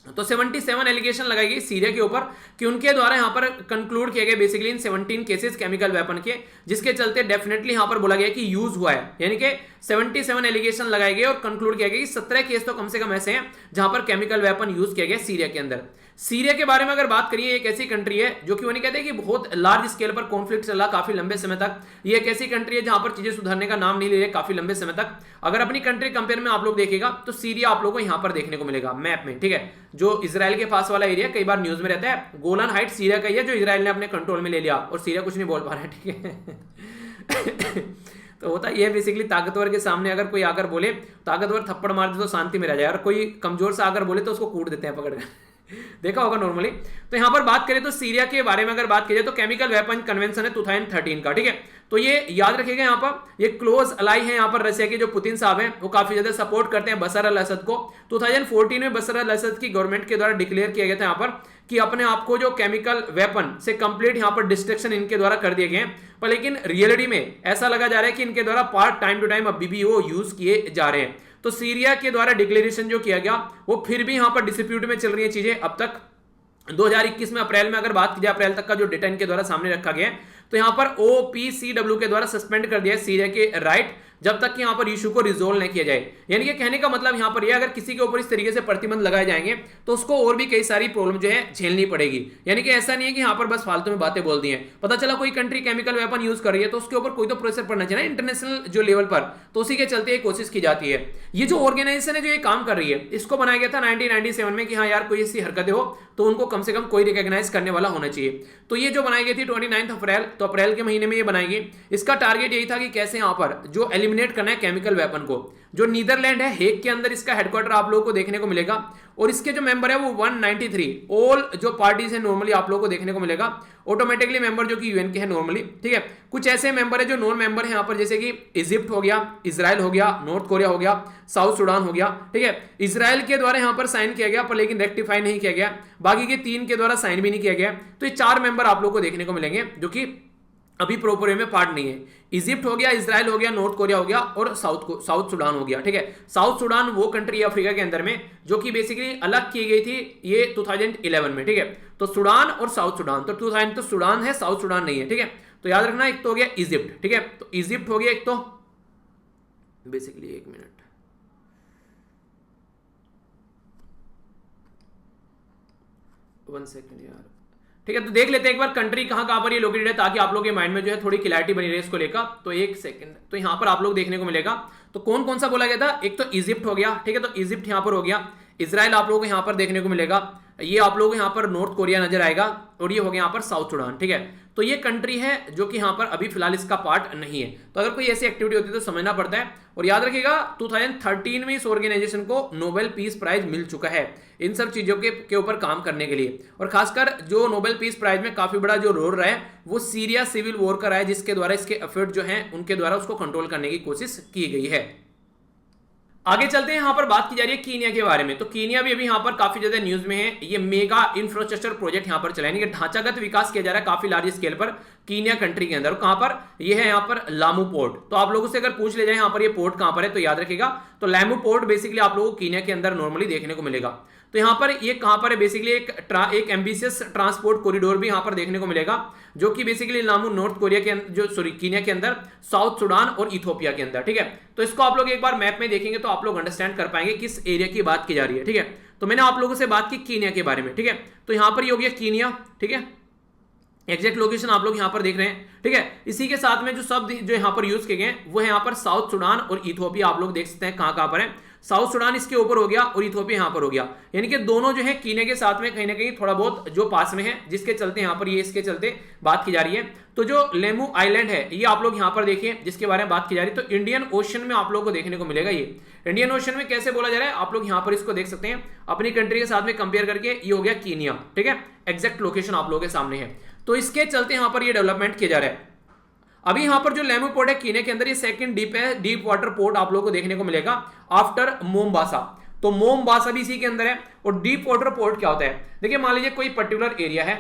तो 77 एलिगेशन लगाई गई सीरिया के ऊपर कि उनके द्वारा यहां पर कंक्लूड किए गए बेसिकली इन 17 केसेस केमिकल वेपन के, जिसके चलते डेफिनेटली यहां पर बोला गया कि यूज हुआ है, यानी कि 77 एलिगेशन लगाए गए और कंक्लूड किया गया कि 17 केस तो कम से कम ऐसे हैं जहां पर केमिकल वेपन यूज किया गया सीरिया के अंदर। सीरिया के बारे में अगर बात करिए, एक ऐसी कंट्री है जो कि वो नहीं कहते कि बहुत लार्ज स्केल पर कॉन्फ्लिक्ट चल रहा काफी लंबे समय तक। ये एक ऐसी कंट्री है जहां पर चीजें सुधरने का नाम नहीं ले रहे काफी लंबे समय तक। अगर अपनी कंट्री कंपेयर में आप लोग देखेगा तो सीरिया आप लोग को यहां पर देखने को मिलेगा मैप में, ठीक है, जो इजराइल के पास वाला एरिया कई बार न्यूज में रहता है। गोलान हाइट सीरिया का ही है जो इजराइल ने अपने कंट्रोल में ले लिया, और सीरिया कुछ नहीं बोल पा रहा है, ठीक है। तो होता ये बेसिकली ताकतवर के सामने अगर कोई आकर बोले, ताकतवर थप्पड़ मार दे तो शांति में रह जाए, और कोई कमजोर सा आकर बोले तो उसको कूट देते हैं पकड़कर। देखा होगा नॉर्मली। तो यहां पर बात करें तो सीरिया के बारे में अगर बात की जाए तो केमिकल वेपन कन्वेंशन है 2013 का, ठीक है। तो ये याद रखिएगा, यहां पर ये क्लोज अलाई है यहां पर रशिया के जो पुतिन साहब हैं, वो काफी ज्यादा सपोर्ट करते हैं बशर अल असद को। 2014 में बशर अल असद की गवर्नमेंट के द्वारा डिक्लेयर किया गया था यहां पर कि अपने आप को जो केमिकल वेपन से कंप्लीट यहां पर डिस्ट्रक्शन इनके द्वारा कर दिए गए हैं, पर लेकिन रियलिटी में ऐसा लगा जा रहा है कि इनके द्वारा पार्ट टाइम टू टाइम अभी भी वो यूज किए जा रहे हैं। तो सीरिया के द्वारा डिक्लेरेशन जो किया गया वो फिर भी यहां पर डिस्प्यूट में चल रही है चीजें अब तक। 2021 में अप्रैल में अगर बात की जाए, अप्रैल तक का जो डेटा इनके द्वारा सामने रखा गया है, तो यहां पर OPCW के द्वारा सस्पेंड कर दिया है सीरिया के राइट, जब तक कि यहां पर इशू को रिजोल्व नहीं किया जाए। यानी कि कहने का मतलब यहां पर यह अगर किसी के ऊपर इस तरीके से प्रतिबंध लगाए जाएंगे तो उसको और भी कई सारी प्रॉब्लम जो है झेलनी पड़ेगी। यानी कि ऐसा नहीं है कि यहां पर बस फालतू में बातें बोल दी हैं। पता चला कोई कंट्री केमिकल वेपन यूज कर रही है तो उसके ऊपर कोई तो प्रेशर पड़ना चाहिए ना इंटरनेशनल जो लेवल पर, तो उसी के चलते ये कोशिश की जाती है। ये जो ऑर्गेनाइजेशन है जो ये काम कर रही है, इसको बनाया गया था 1997 में कि हाँ यार कोई ऐसी हरकतें हो तो उनको कम से कम कोई रिकॉग्नाइज करने वाला होना चाहिए। तो ये जो बनाई गई थी 29 अप्रैल, तो अप्रैल के महीने में ये बनाई गई। इसका टारगेट यही था कि कैसे यहां पर जो एलिमिनेट करना है केमिकल वेपन को। जो नीदरलैंड है, हेग के अंदर इसका हेडक्वार्टर आप लोगों को देखने को मिलेगा, और इसके जो मेंबर है वो 193 ऑल जो पार्टीज है नॉर्मली आप लोगों को देखने को मिलेगा। ऑटोमेटिकली मेंबर जो कि यूएन के हैं नॉर्मली, ठीक है। कुछ ऐसे मेंबर है जो नॉन मेंबर है यहाँ पर, जैसे कि इजिप्ट हो गया, इजराइल हो गया, नॉर्थ कोरिया हो गया, साउथ सुडान हो गया, ठीक है। इजराइल के द्वारा यहाँ पर साइन किया गया पर लेकिन रेक्टिफाई नहीं किया गया, बाकी के 3 के द्वारा साइन भी नहीं किया गया। तो ये 4 मेंबर आप लोग को देखने को मिलेंगे जो कि अभी प्रॉपर वे में पार्ट नहीं है। इजिप्ट हो गया, इजराइल हो गया, नॉर्थ कोरिया हो गया और साउथ सुडान हो गया। ठीक है, साउथ सुडान वो कंट्री है अफ्रीका के अंदर में जो कि बेसिकली अलग की गई थी ये 2011 में। ठीक है, तो सुडान और साउथ सुडान, तो 2000 तो सुडान है, साउथ सुडान नहीं है। ठीक है, तो याद रखना, एक तो हो गया इजिप्ट। ठीक है, तो इजिप्ट हो गया एक तो बेसिकली, एक मिनट, वन सेकेंड यार। ठीक है, तो देख लेते हैं एक बार कंट्री कहां पर ये लोकेटेड है, ताकि आप लोग के माइंड में जो है थोड़ी क्लैरिटी बनी रहे इसको लेकर। तो एक सेकंड, तो यहां पर आप लोग देखने को मिलेगा, तो कौन कौन सा बोला गया था, एक तो इजिप्ट हो गया। ठीक है, तो इजिप्ट यहां पर हो गया, इजराइल आप लोगों को यहां पर देखने को मिलेगा, ये आप लोगों को यहां पर नॉर्थ कोरिया नजर आएगा, और ये हो गया यहां पर साउथ सुडान। ठीक है, तो ये कंट्री है जो कि यहां पर अभी फिलहाल इसका पार्ट नहीं है। तो अगर कोई ऐसी एक्टिविटी होती है तो समझना पड़ता है। और याद रखिएगा 2013 में इस ऑर्गेनाइजेशन को नोबेल पीस प्राइज मिल चुका है इन सब चीजों के ऊपर काम करने के लिए। और खासकर जो नोबेल पीस प्राइज में काफी बड़ा जो रोल रहा है वो सीरिया सिविल वॉर का रहा है, जिसके द्वारा इसके एफर्ट जो है उनके द्वारा उसको कंट्रोल करने की कोशिश की गई है। आगे चलते हैं, यहां पर बात की जा रही है कीनिया के बारे में। तो कीनिया भी अभी यहां पर काफी ज्यादा न्यूज में है। ये मेगा इंफ्रास्ट्रक्चर प्रोजेक्ट यहां पर चला है, ढांचागत विकास किया जा रहा है काफी लार्ज स्केल पर कीनिया कंट्री के अंदर। कहां पर ये है, यहां पर लामू पोर्ट। तो आप लोगों से अगर पूछ ले जाए यहां पर ये पोर्ट कहां पर है, तो याद रखिएगा, तो लामू पोर्ट बेसिकली आप लोगों को कीनिया के अंदर नॉर्मली देखने को मिलेगा। तो यहां पर ये कहां पर है, बेसिकली एक एम्बिशियस ट्रांसपोर्ट कॉरिडोर भी यहां पर देखने को मिलेगा, जो कि बेसिकली लामू नॉर्थ कोरिया के जो सॉरी कीनिया के अंदर, साउथ सुडान और इथोपिया के अंदर। ठीक है, तो इसको आप लोग एक बार मैप में देखेंगे तो आप लोग अंडरस्टैंड कर पाएंगे किस एरिया की बात की जा रही है। ठीक है, तो मैंने आप लोगों से बात की कीनिया के बारे में। ठीक है, तो यहां पर ये हो गया कीनिया। ठीक है, एग्जैक्ट लोकेशन आप लोग यहां पर देख रहे हैं। ठीक है, इसी के साथ में जो शब्द जो यहां पर यूज किए गए वो है यहां पर साउथ सुडान और इथोपिया। आप लोग देख सकते हैं कहां पर है, साउथ सुडान इसके ऊपर हो गया और इथोपिया यहां पर हो गया, यानी कि दोनों जो है कीनिया के साथ में कहीं ना कहीं थोड़ा बहुत जो पास में है, जिसके चलते यहां पर ये इसके चलते बात की जा रही है। तो जो लेमू आइलैंड है ये आप लोग यहां पर देखिए, जिसके बारे में बात की जा रही है, तो इंडियन ओशन में आप लोग को देखने को मिलेगा। ये इंडियन ओशन में कैसे बोला जा रहा है आप लोग यहां पर इसको देख सकते हैं अपनी कंट्री के साथ में कंपेयर करके। ये हो गया कीनिया। ठीक है, एग्जैक्ट लोकेशन आप लोगों के सामने है, तो इसके चलते यहां पर ये डेवलपमेंट किया जा रहा है। अभी यहां पर जो लेमू पोर्ट है कीनिया के अंदर, ये सेकंड डीप वाटर पोर्ट आप लोगों को देखने को मिलेगा आफ्टर मोम्बासा। तो मोम्बासा भी इसी के अंदर है। और डीप वाटर पोर्ट क्या होता है, देखिए मान लीजिए कोई पर्टिकुलर एरिया है,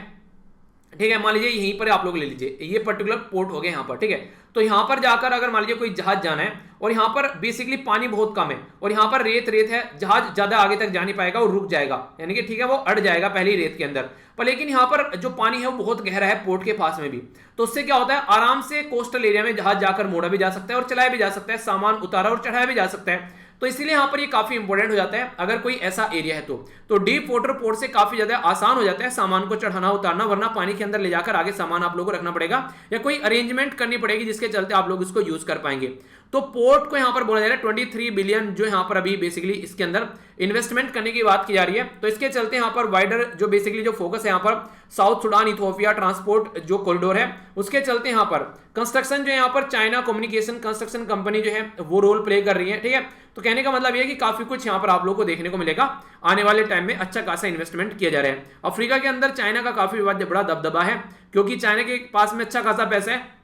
ठीक है, मान लीजिए यहीं पर आप लोग ले लीजिए, ये पर्टिकुलर पोर्ट हो गया यहां पर। ठीक है, तो यहां पर जाकर अगर मान लीजिए कोई जहाज जाना है और यहां पर बेसिकली पानी बहुत कम है और यहां पर रेत है, जहाज ज्यादा आगे तक जा नहीं पाएगा और रुक जाएगा, यानी कि ठीक है वो अड़ जाएगा पहली रेत के अंदर। पर लेकिन यहां पर जो पानी है वो बहुत गहरा है पोर्ट के पास में भी, तो उससे क्या होता है आराम से कोस्टल एरिया में जहाज जाकर मोड़ा भी जा सकता है और चलाया भी जा सकता है, सामान उतारा और चढ़ाया भी जा सकता है। तो इसलिए यहां पर ये काफी इंपॉर्टेंट हो जाता है अगर कोई ऐसा एरिया है तो डीप वाटर पोर्ट से काफी ज्यादा आसान हो जाता है सामान को चढ़ाना उतारना, वरना पानी के अंदर ले जाकर आगे सामान आप लोगों को रखना पड़ेगा या कोई अरेंजमेंट करनी पड़ेगी जिसके चलते आप लोग इसको यूज कर पाएंगे। तो पोर्ट को यहां पर बोला जा रहा है 23 बिलियन जो यहां पर अभी बेसिकली इसके अंदर इन्वेस्टमेंट करने की बात की जा रही है। तो इसके चलते यहां पर वाइडर जो बेसिकली जो फोकस है यहां पर साउथ सुडान इथोपिया ट्रांसपोर्ट जो कॉरिडोर है उसके चलते यहां पर कंस्ट्रक्शन जो यहां पर चाइना कम्युनिकेशन कंस्ट्रक्शन कंपनी जो है वो रोल प्ले कर रही है। ठीक है, तो कहने का मतलब यह है कि काफी कुछ यहां पर आप लोगों को देखने को मिलेगा आने वाले टाइम में, अच्छा खासा इन्वेस्टमेंट किया जा रहा है। अफ्रीका के अंदर चाइना का काफी बड़ा दबदबा है क्योंकि चाइना के पास में अच्छा खासा पैसा है,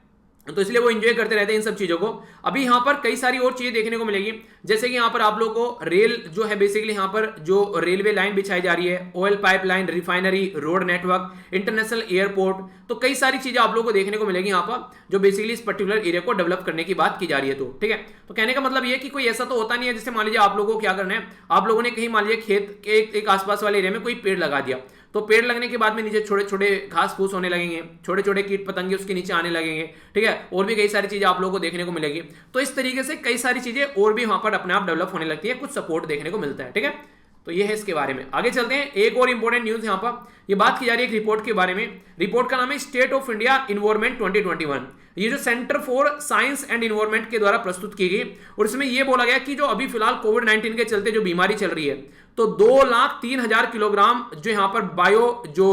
तो इसलिए वो एंजॉय करते रहते हैं इन सब चीजों को। अभी यहां पर कई सारी और चीजें देखने को मिलेगी, जैसे कि यहां पर आप लोगों को रेल जो है बेसिकली यहां पर जो रेलवे लाइन बिछाई जा रही है, oil pipeline, refinery, road network, international airport, तो कई सारी चीजें आप लोगों को देखने को मिलेगी यहां पर जो बेसिकली इस पर्टिकुलर एरिया को डेवलप करने की बात की जा रही है। तो ठीक है, तो कहने का मतलब ये कि कोई ऐसा तो होता नहीं है जैसे मान लीजिए आप लोगों को क्या करना है, आप लोगों ने कहीं मान लीजिए खेत के एक आसपास वाले एरिया में कोई पेड़ लगा दिया, तो पेड़ लगने के बाद में नीचे छोटे छोटे घास फूस होने लगेंगे, छोटे छोटे कीट पतंगे उसके नीचे आने लगेंगे। ठीक है, और भी कई सारी चीजें आप लोगों को देखने को मिलेगी। तो इस तरीके से कई सारी चीजें और भी वहां पर अपने आप डेवलप होने लगती है, कुछ सपोर्ट देखने को मिलता है। ठीक है, तो ये है इसके बारे में। आगे चलते हैं, एक और इंपॉर्टेंट न्यूज यहां पर ये बात की जा रही है एक रिपोर्ट के बारे में। रिपोर्ट का नाम है स्टेट ऑफ इंडिया इन्वायरमेंट 2021। ये जो centre for science and environment के द्वारा प्रस्तुत की गई और इसमें यह बोला गया कि जो अभी फिलहाल कोविड-19 के चलते जो बीमारी चल रही है, तो 2,03,000 किलोग्राम जो यहां पर बायो जो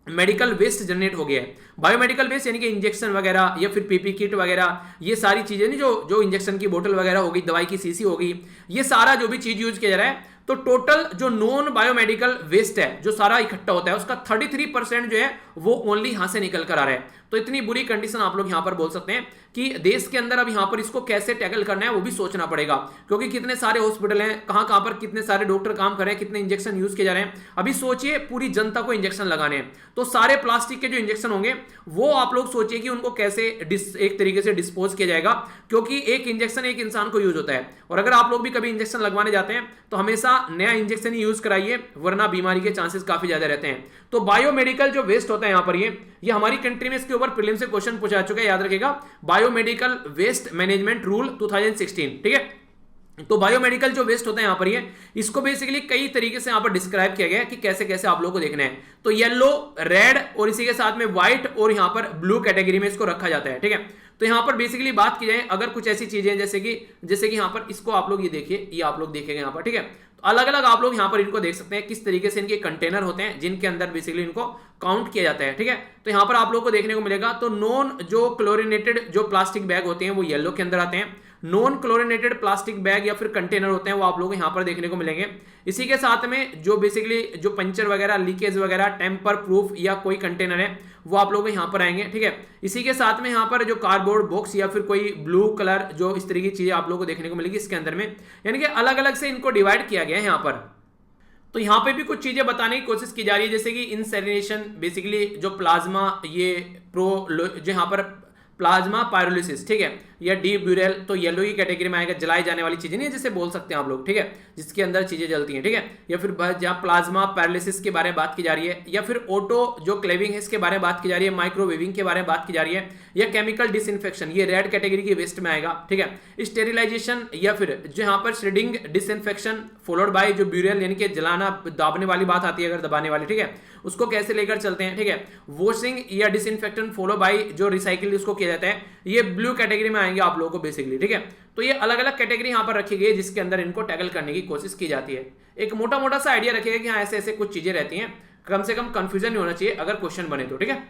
मेडिकल वेस्ट जनरेट हो गया है। बायोमेडिकल वेस्ट यानी कि इंजेक्शन वगैरह या फिर पीपी किट वगैरह, ये सारी चीजें नहीं जो इंजेक्शन की बोतल वगैरह होगी, दवाई की शीशी होगी, ये सारा जो भी चीज यूज किया जा रहा है, तो टोटल जो नॉन बायोमेडिकल वेस्ट है जो सारा इकट्ठा होता है उसका 33% जो है वो ओनली यहां से निकल कर आ रहा है। तो इतनी बुरी कंडीशन आप लोग यहां पर बोल सकते हैं कि देश के अंदर अब यहां पर इसको कैसे टैकल करना है वो भी सोचना पड़ेगा, क्योंकि कितने सारे हॉस्पिटल हैं, कहां कहां पर कितने सारे डॉक्टर काम कर रहे हैं, कितने इंजेक्शन यूज किए जा रहे हैं। अभी सोचिए पूरी जनता को इंजेक्शन लगाने हैं, तो सारे प्लास्टिक के जो इंजेक्शन होंगे वो आप लोग सोचिए कि उनको कैसे एक तरीके से डिस्पोज किया जाएगा, क्योंकि एक इंजेक्शन एक इंसान को यूज होता है। और अगर आप लोग भी कभी इंजेक्शन लगवाने जाते हैं तो हमेशा नया इंजेक्शन ही यूज कराइए, वरना बीमारी के चांसेस काफी ज्यादा रहते हैं। तो बायोमेडिकल जो वेस्ट होता है यहां पर ये हमारी कंट्री में इसके ऊपर प्रीलिम से क्वेश्चन पूछा चुका है, याद रखिएगा, बायोमेडिकल वेस्ट मैनेजमेंट रूल 2016, ठीक है। तो बायोमेडिकल जो वेस्ट होता है यहां पर इसको बेसिकली कई तरीके से यहां पर डिस्क्राइब किया गया है कि कैसे कैसे आप लोगों को देखना है। तो येलो, रेड और इसी के साथ में व्हाइट और यहां पर ब्लू कैटेगरी में इसको रखा जाता है, ठीक है। तो यहां पर बेसिकली बात की जाए अगर कुछ ऐसी चीजें जैसे कि यहां पर इसको आप लोग ये देखिए, ये आप लोग देखेंगे यहां पर, ठीक है। तो अलग अलग आप लोग यहां पर इनको देख सकते हैं किस तरीके से इनके कंटेनर होते हैं जिनके अंदर बेसिकली इनको काउंट किया जाता है, ठीक है। तो यहां पर आप लोग को देखने को मिलेगा, तो नॉन जो क्लोरिनेटेड जो प्लास्टिक बैग होते हैं वो येलो के अंदर आते हैं, नॉन क्लोरिनेटेड प्लास्टिक बैग या फिर कंटेनर होते हैं वो आप लोग यहां पर देखने को मिलेंगे। इसी के साथ में जो बेसिकली जो पंचर वगैरह, लीकेज वगैरह, टेम्पर प्रूफ या कोई कंटेनर है वो आप लोग यहां पर आएंगे, ठीक है। इसी के साथ में यहां पर जो कार्डबोर्ड बॉक्स या फिर कोई ब्लू कलर जो इस तरह की चीजें आप लोगों को देखने को मिलेगी इसके अंदर में, यानी कि अलग अलग से इनको डिवाइड किया गया है यहां पर। तो यहां पे भी कुछ चीजें बताने की कोशिश की जा रही है, जैसे कि इंसेरिनेशन, बेसिकली जो प्लाज्मा, ये जो यहां पर प्लाज्मा पायरोलिसिस, ठीक है, या डी ब्यूरेल, तो येलो की कैटेगरी में आएगा, जलाई जाने वाली चीजें नहीं जैसे बोल सकते हैं आप लोग, ठीक है, जिसके अंदर चीजें जलती हैं, ठीक है। या फिर जहां प्लाज्मा पैरालिसिस के बारे में बात की जा रही है, या फिर ऑटो जो क्लेविंग है इसके बारे में बात की जा रही है, माइक्रोवेविंग के बारे में बात की जा रही है, या केमिकल डिसइंफेक्शन, ये रेड कैटेगरी की वेस्ट में आएगा, ठीक है। स्टेरिलाइजेशन या फिर जो यहाँ पर श्रेडिंग डिसइंफेक्शन फॉलोड बाय जो ब्यूरेल यानी कि जलाना दाबने वाली बात आती है, अगर दबाने वाली, ठीक है, उसको कैसे लेकर चलते हैं, ठीक है। वॉशिंग या डिसइंफेक्टेंट फॉलो बाय जो रिसाइकिल उसको किया जाता है, ये ब्लू कैटेगरी में आएंगे आप लोगों को बेसिकली, ठीक है। तो ये अलग अलग कैटेगरी यहां पर रखी गई है जिसके अंदर इनको टैकल करने की कोशिश की जाती है। एक मोटा मोटा सा आइडिया रखिएगा कि हाँ ऐसे ऐसे कुछ चीजें रहती हैं, कम से कम कंफ्यूजन नहीं होना चाहिए अगर क्वेश्चन बने तो, ठीक है।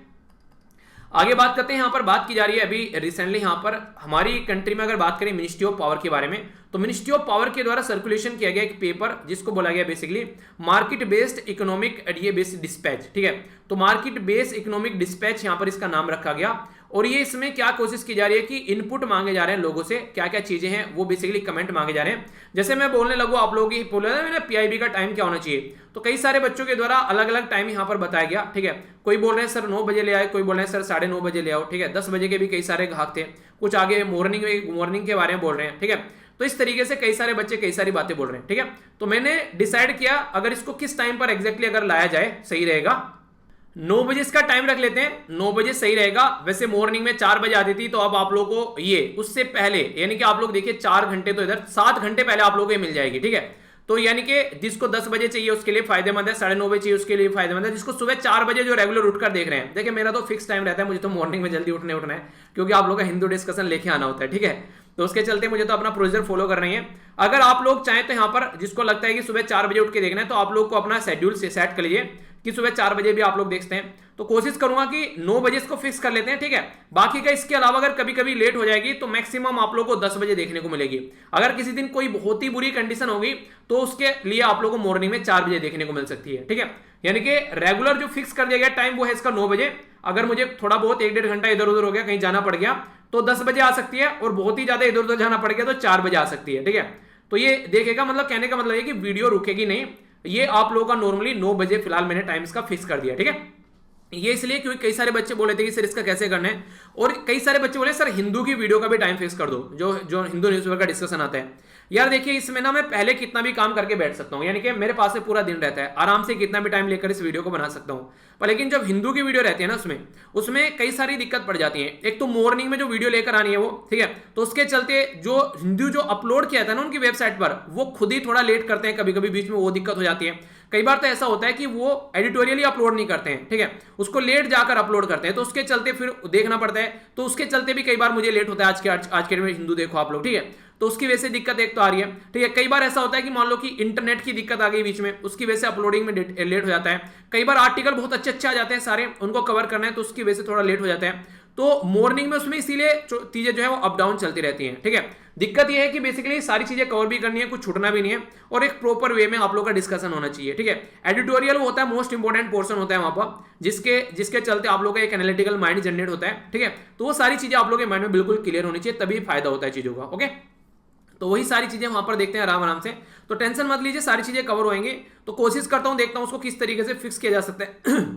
आगे बात करते हैं, यहां पर बात की जा रही है अभी रिसेंटली यहां पर हमारी कंट्री में अगर बात करें मिनिस्ट्री ऑफ पावर के बारे में, तो मिनिस्ट्री ऑफ पावर के द्वारा सर्कुलेशन किया गया एक पेपर जिसको बोला गया basically market based economic based dispatch, ठीक है। तो मार्केट बेस्ड इकोनॉमिक डिस्पैच यहां पर इसका नाम रखा गया, और ये इसमें क्या कोशिश की जा रही है कि इनपुट मांगे जा रहे हैं लोगों से, क्या क्या चीजें हैं वो बेसिकली कमेंट मांगे जा रहे हैं। जैसे मैं बोलने लगूं आप लोगों की बोला था मैंने पीआईबी का टाइम क्या होना चाहिए, तो कई सारे बच्चों के द्वारा अलग अलग टाइम यहां पर बताया गया, ठीक है। कोई बोल रहे हैं सर 9 बजे ले आए, कोई बोल रहे हैं सर 9:30 बजे ले आओ, ठीक है। 10 बजे के भी कई सारे ग्राहक थे, कुछ आगे मॉर्निंग के बारे में बोल रहे हैं, ठीक है। तो इस तरीके से कई सारे बच्चे कई सारी बातें बोल रहे हैं, ठीक है। तो मैंने डिसाइड किया अगर इसको किस टाइम पर एग्जैक्टली अगर लाया जाए सही रहेगा, 9 बजे इसका टाइम रख लेते हैं, 9 बजे सही रहेगा। वैसे मॉर्निंग में 4 बजे आती थी, तो अब आप लोगों को ये उससे पहले यानी कि आप लोग देखिए 4 घंटे तो इधर 7 घंटे पहले आप लोगों को ये मिल जाएगी, ठीक है। तो यानी कि जिसको 10 बजे चाहिए उसके लिए फायदेमंद है, 9:30 बजे चाहिए उसके लिए फायदेमंद है, जिसको सुबह 4 बजे जो रेगुलर उठकर देख रहे हैं, देखिए मेरा तो फिक्स टाइम रहता है, मुझे तो मॉर्निंग में जल्दी उठना है क्योंकि आप लोगों का हिंदू डिस्कशन लेके आना होता है, ठीक है। तो उसके चलते मुझे तो अपना प्रोसीजर फॉलो कर रही है। अगर आप लोग चाहें तो यहाँ पर जिसको लगता है कि सुबह 4 बजे उठ के देखना है, तो आप लोग को अपना शेड्यूल से सेट कर लीजिए कि सुबह 4 बजे भी आप लोग देखते हैं। तो कोशिश करूंगा कि 9 बजे इसको फिक्स कर लेते हैं, ठीक है। बाकी का इसके अलावा अगर कभी कभी लेट हो जाएगी तो मैक्सिमम आप लोग को 10 बजे देखने को मिलेगी। अगर किसी दिन कोई बहुत ही बुरी कंडीशन होगी तो उसके लिए आप लोग को मॉर्निंग में 4 बजे देखने को मिल सकती है, ठीक है। यानी कि रेगुलर जो फिक्स कर दिया गया टाइम वो है इसका 9 बजे। अगर मुझे थोड़ा बहुत 1-1.5 घंटा इधर उधर हो गया, कहीं जाना पड़ गया, तो 10 बजे आ सकती है, और बहुत ही ज्यादा इधर उधर जाना पड़ गया तो 4 बजे आ सकती है, ठीक है। तो ये देखेगा, मतलब कहने का मतलब है कि वीडियो रुकेगी नहीं, ये आप लोगों का नॉर्मली 9 बजे फिलहाल मैंने टाइम इसका फिक्स कर दिया, ठीक है। ये इसलिए क्योंकि कई सारे बच्चे बोले थे कि सर इसका कैसे करना है, और कई सारे बच्चे बोले सर हिंदू की वीडियो का भी टाइम फिक्स कर दो, जो हिंदू न्यूज़पेपर का डिस्कशन आता है। यार देखिए इसमें ना मैं पहले कितना भी काम करके बैठ सकता हूँ, यानी कि मेरे पास से पूरा दिन रहता है, आराम से कितना भी टाइम लेकर इस वीडियो को बना सकता हूँ। पर लेकिन जब हिंदू की वीडियो रहती है ना उसमें कई सारी दिक्कत पड़ जाती है। एक तो मॉर्निंग में जो वीडियो लेकर आनी है वो, ठीक है, तो उसके चलते जो हिंदू जो अपलोड किया था ना उनकी वेबसाइट पर, वो खुद ही थोड़ा लेट करते हैं, कभी कभी बीच में वो दिक्कत हो जाती है। कई बार तो ऐसा होता है कि वो एडिटोरियली अपलोड नहीं करते हैं, ठीक है, उसको लेट जाकर अपलोड करते हैं, तो उसके चलते फिर देखना पड़ता है। तो उसके चलते भी कई बार मुझे लेट होता है। आज के में हिंदू देखो आप लोग, ठीक है, तो उसकी वजह से दिक्कत एक तो आ रही है, ठीक है। कई बार ऐसा होता है कि मान लो कि इंटरनेट की दिक्कत आ गई बीच में, उसकी वजह से अपलोडिंग में लेट हो जाता है। कई बार आर्टिकल बहुत अच्छे आ जाते हैं सारे, उनको कवर करना है तो उसकी वजह से थोड़ा लेट हो जाता है। तो मॉर्निंग में उसमें इसीलिए चीजें जो है वो अप डाउन चलती रहती हैं, ठीक है। दिक्कत यह है कि बेसिकली सारी चीजें कवर भी करनी है, कुछ छूटना भी नहीं है, और एक प्रॉपर वे में आप लोग का डिस्कशन होना चाहिए, ठीक है। एडिटोरियल होता है मोस्ट इंपोर्टेंट पोर्शन होता है वहां पर, जिसके चलते आप लोग का एक एनालिटिकल माइंड जनरेट होता है, ठीक है। तो वो सारी चीजें आप लोग के माइंड में बिल्कुल क्लियर होनी चाहिए, तभी फायदा होता है चीजों का, ओके। तो वही सारी चीजें वहां पर देखते हैं आराम आराम से, तो टेंशन मत लीजिए, सारी चीजें कवर होंगी। तो कोशिश करता हूं, देखता हूं उसको किस तरीके से फिक्स किया जा सकता है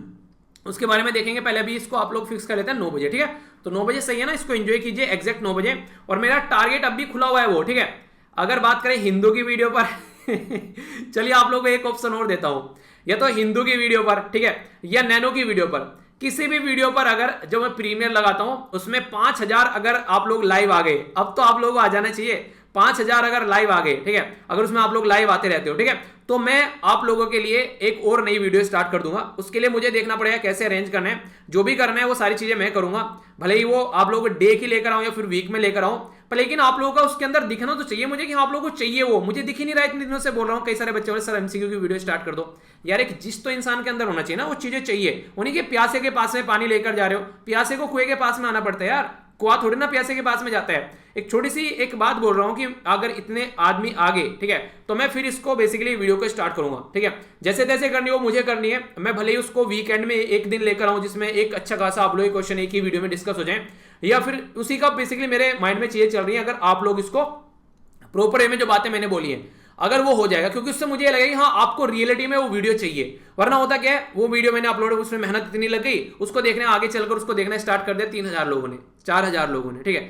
उसके बारे में देखेंगे। पहले अभी इसको आप लोग फिक्स कर लेते हैं 9 बजे, ठीक है। तो 9 बजे सही है ना, इसको एंजॉय कीजिए एग्जैक्ट 9 बजे। और मेरा टारगेट अब भी खुला हुआ है वो, ठीक है। अगर बात करें हिंदू की वीडियो पर चलिए आप लोग को एक ऑप्शन और देता हूं, या तो हिंदू की वीडियो पर, ठीक है, या नैनो की वीडियो पर, किसी भी वीडियो पर अगर जो मैं प्रीमियर लगाता हूं उसमें 5000 अगर आप लोग लाइव आ गए, अब तो आप लोगों को आ जाना चाहिए 5000 अगर लाइव आ गए, ठीक है, अगर उसमें आप लोग लाइव आते रहते हो, ठीक है, तो मैं आप लोगों के लिए एक और नई वीडियो स्टार्ट कर दूंगा। उसके लिए मुझे देखना पड़ेगा कैसे अरेंज करना है, जो भी करना है वो सारी चीजें मैं करूंगा, भले ही वो आप लोगों को डे की लेकर आऊं या फिर वीक में लेकर आऊं, पर लेकिन आप लोगों का उसके अंदर दिखना तो चाहिए मुझे, कि आप लोगों को चाहिए वो, मुझे दिख ही नहीं रहा है इतने दिनों से बोल रहा हूं। कई सारे बच्चे बोले सर एमसीक्यू की वीडियो स्टार्ट कर दो यार, एक जिस तो इंसान के अंदर होना चाहिए ना, वो चीजें चाहिए, उन्हीं के प्यासे के पास में पानी लेकर जा रहे हो, प्यासे को कुएं के पास में आना पड़ता है यार, कुआं थोड़ी ना प्यासे के पास में जाता है। एक छोटी सी एक बात बोल रहा हूं कि अगर इतने आदमी आ गए, ठीक है, तो मैं फिर इसको बेसिकली वीडियो को स्टार्ट करूंगा, ठीक है, जैसे तैसे करनी हो मुझे करनी है। मैं भले ही उसको वीकेंड में एक दिन लेकर आऊं जिसमें एक अच्छा खासा आप लोग क्वेश्चन एक ही वीडियो में डिस्कस हो जाए, या फिर उसी का बेसिकली मेरे माइंड में चीजें चल रही है, अगर आप लोग इसको प्रॉपर वे में जो बातें मैंने बोली है अगर वो हो जाएगा, क्योंकि उससे मुझे लगेगा कि हाँ आपको रियलिटी में वो वीडियो चाहिए। वरना होता क्या है, वो वीडियो मैंने अपलोड, उसमें मेहनत इतनी लग गई, उसको देखने आगे चलकर उसको देखना स्टार्ट कर दिया 3000 लोगों ने, 4000 लोगों ने, ठीक है,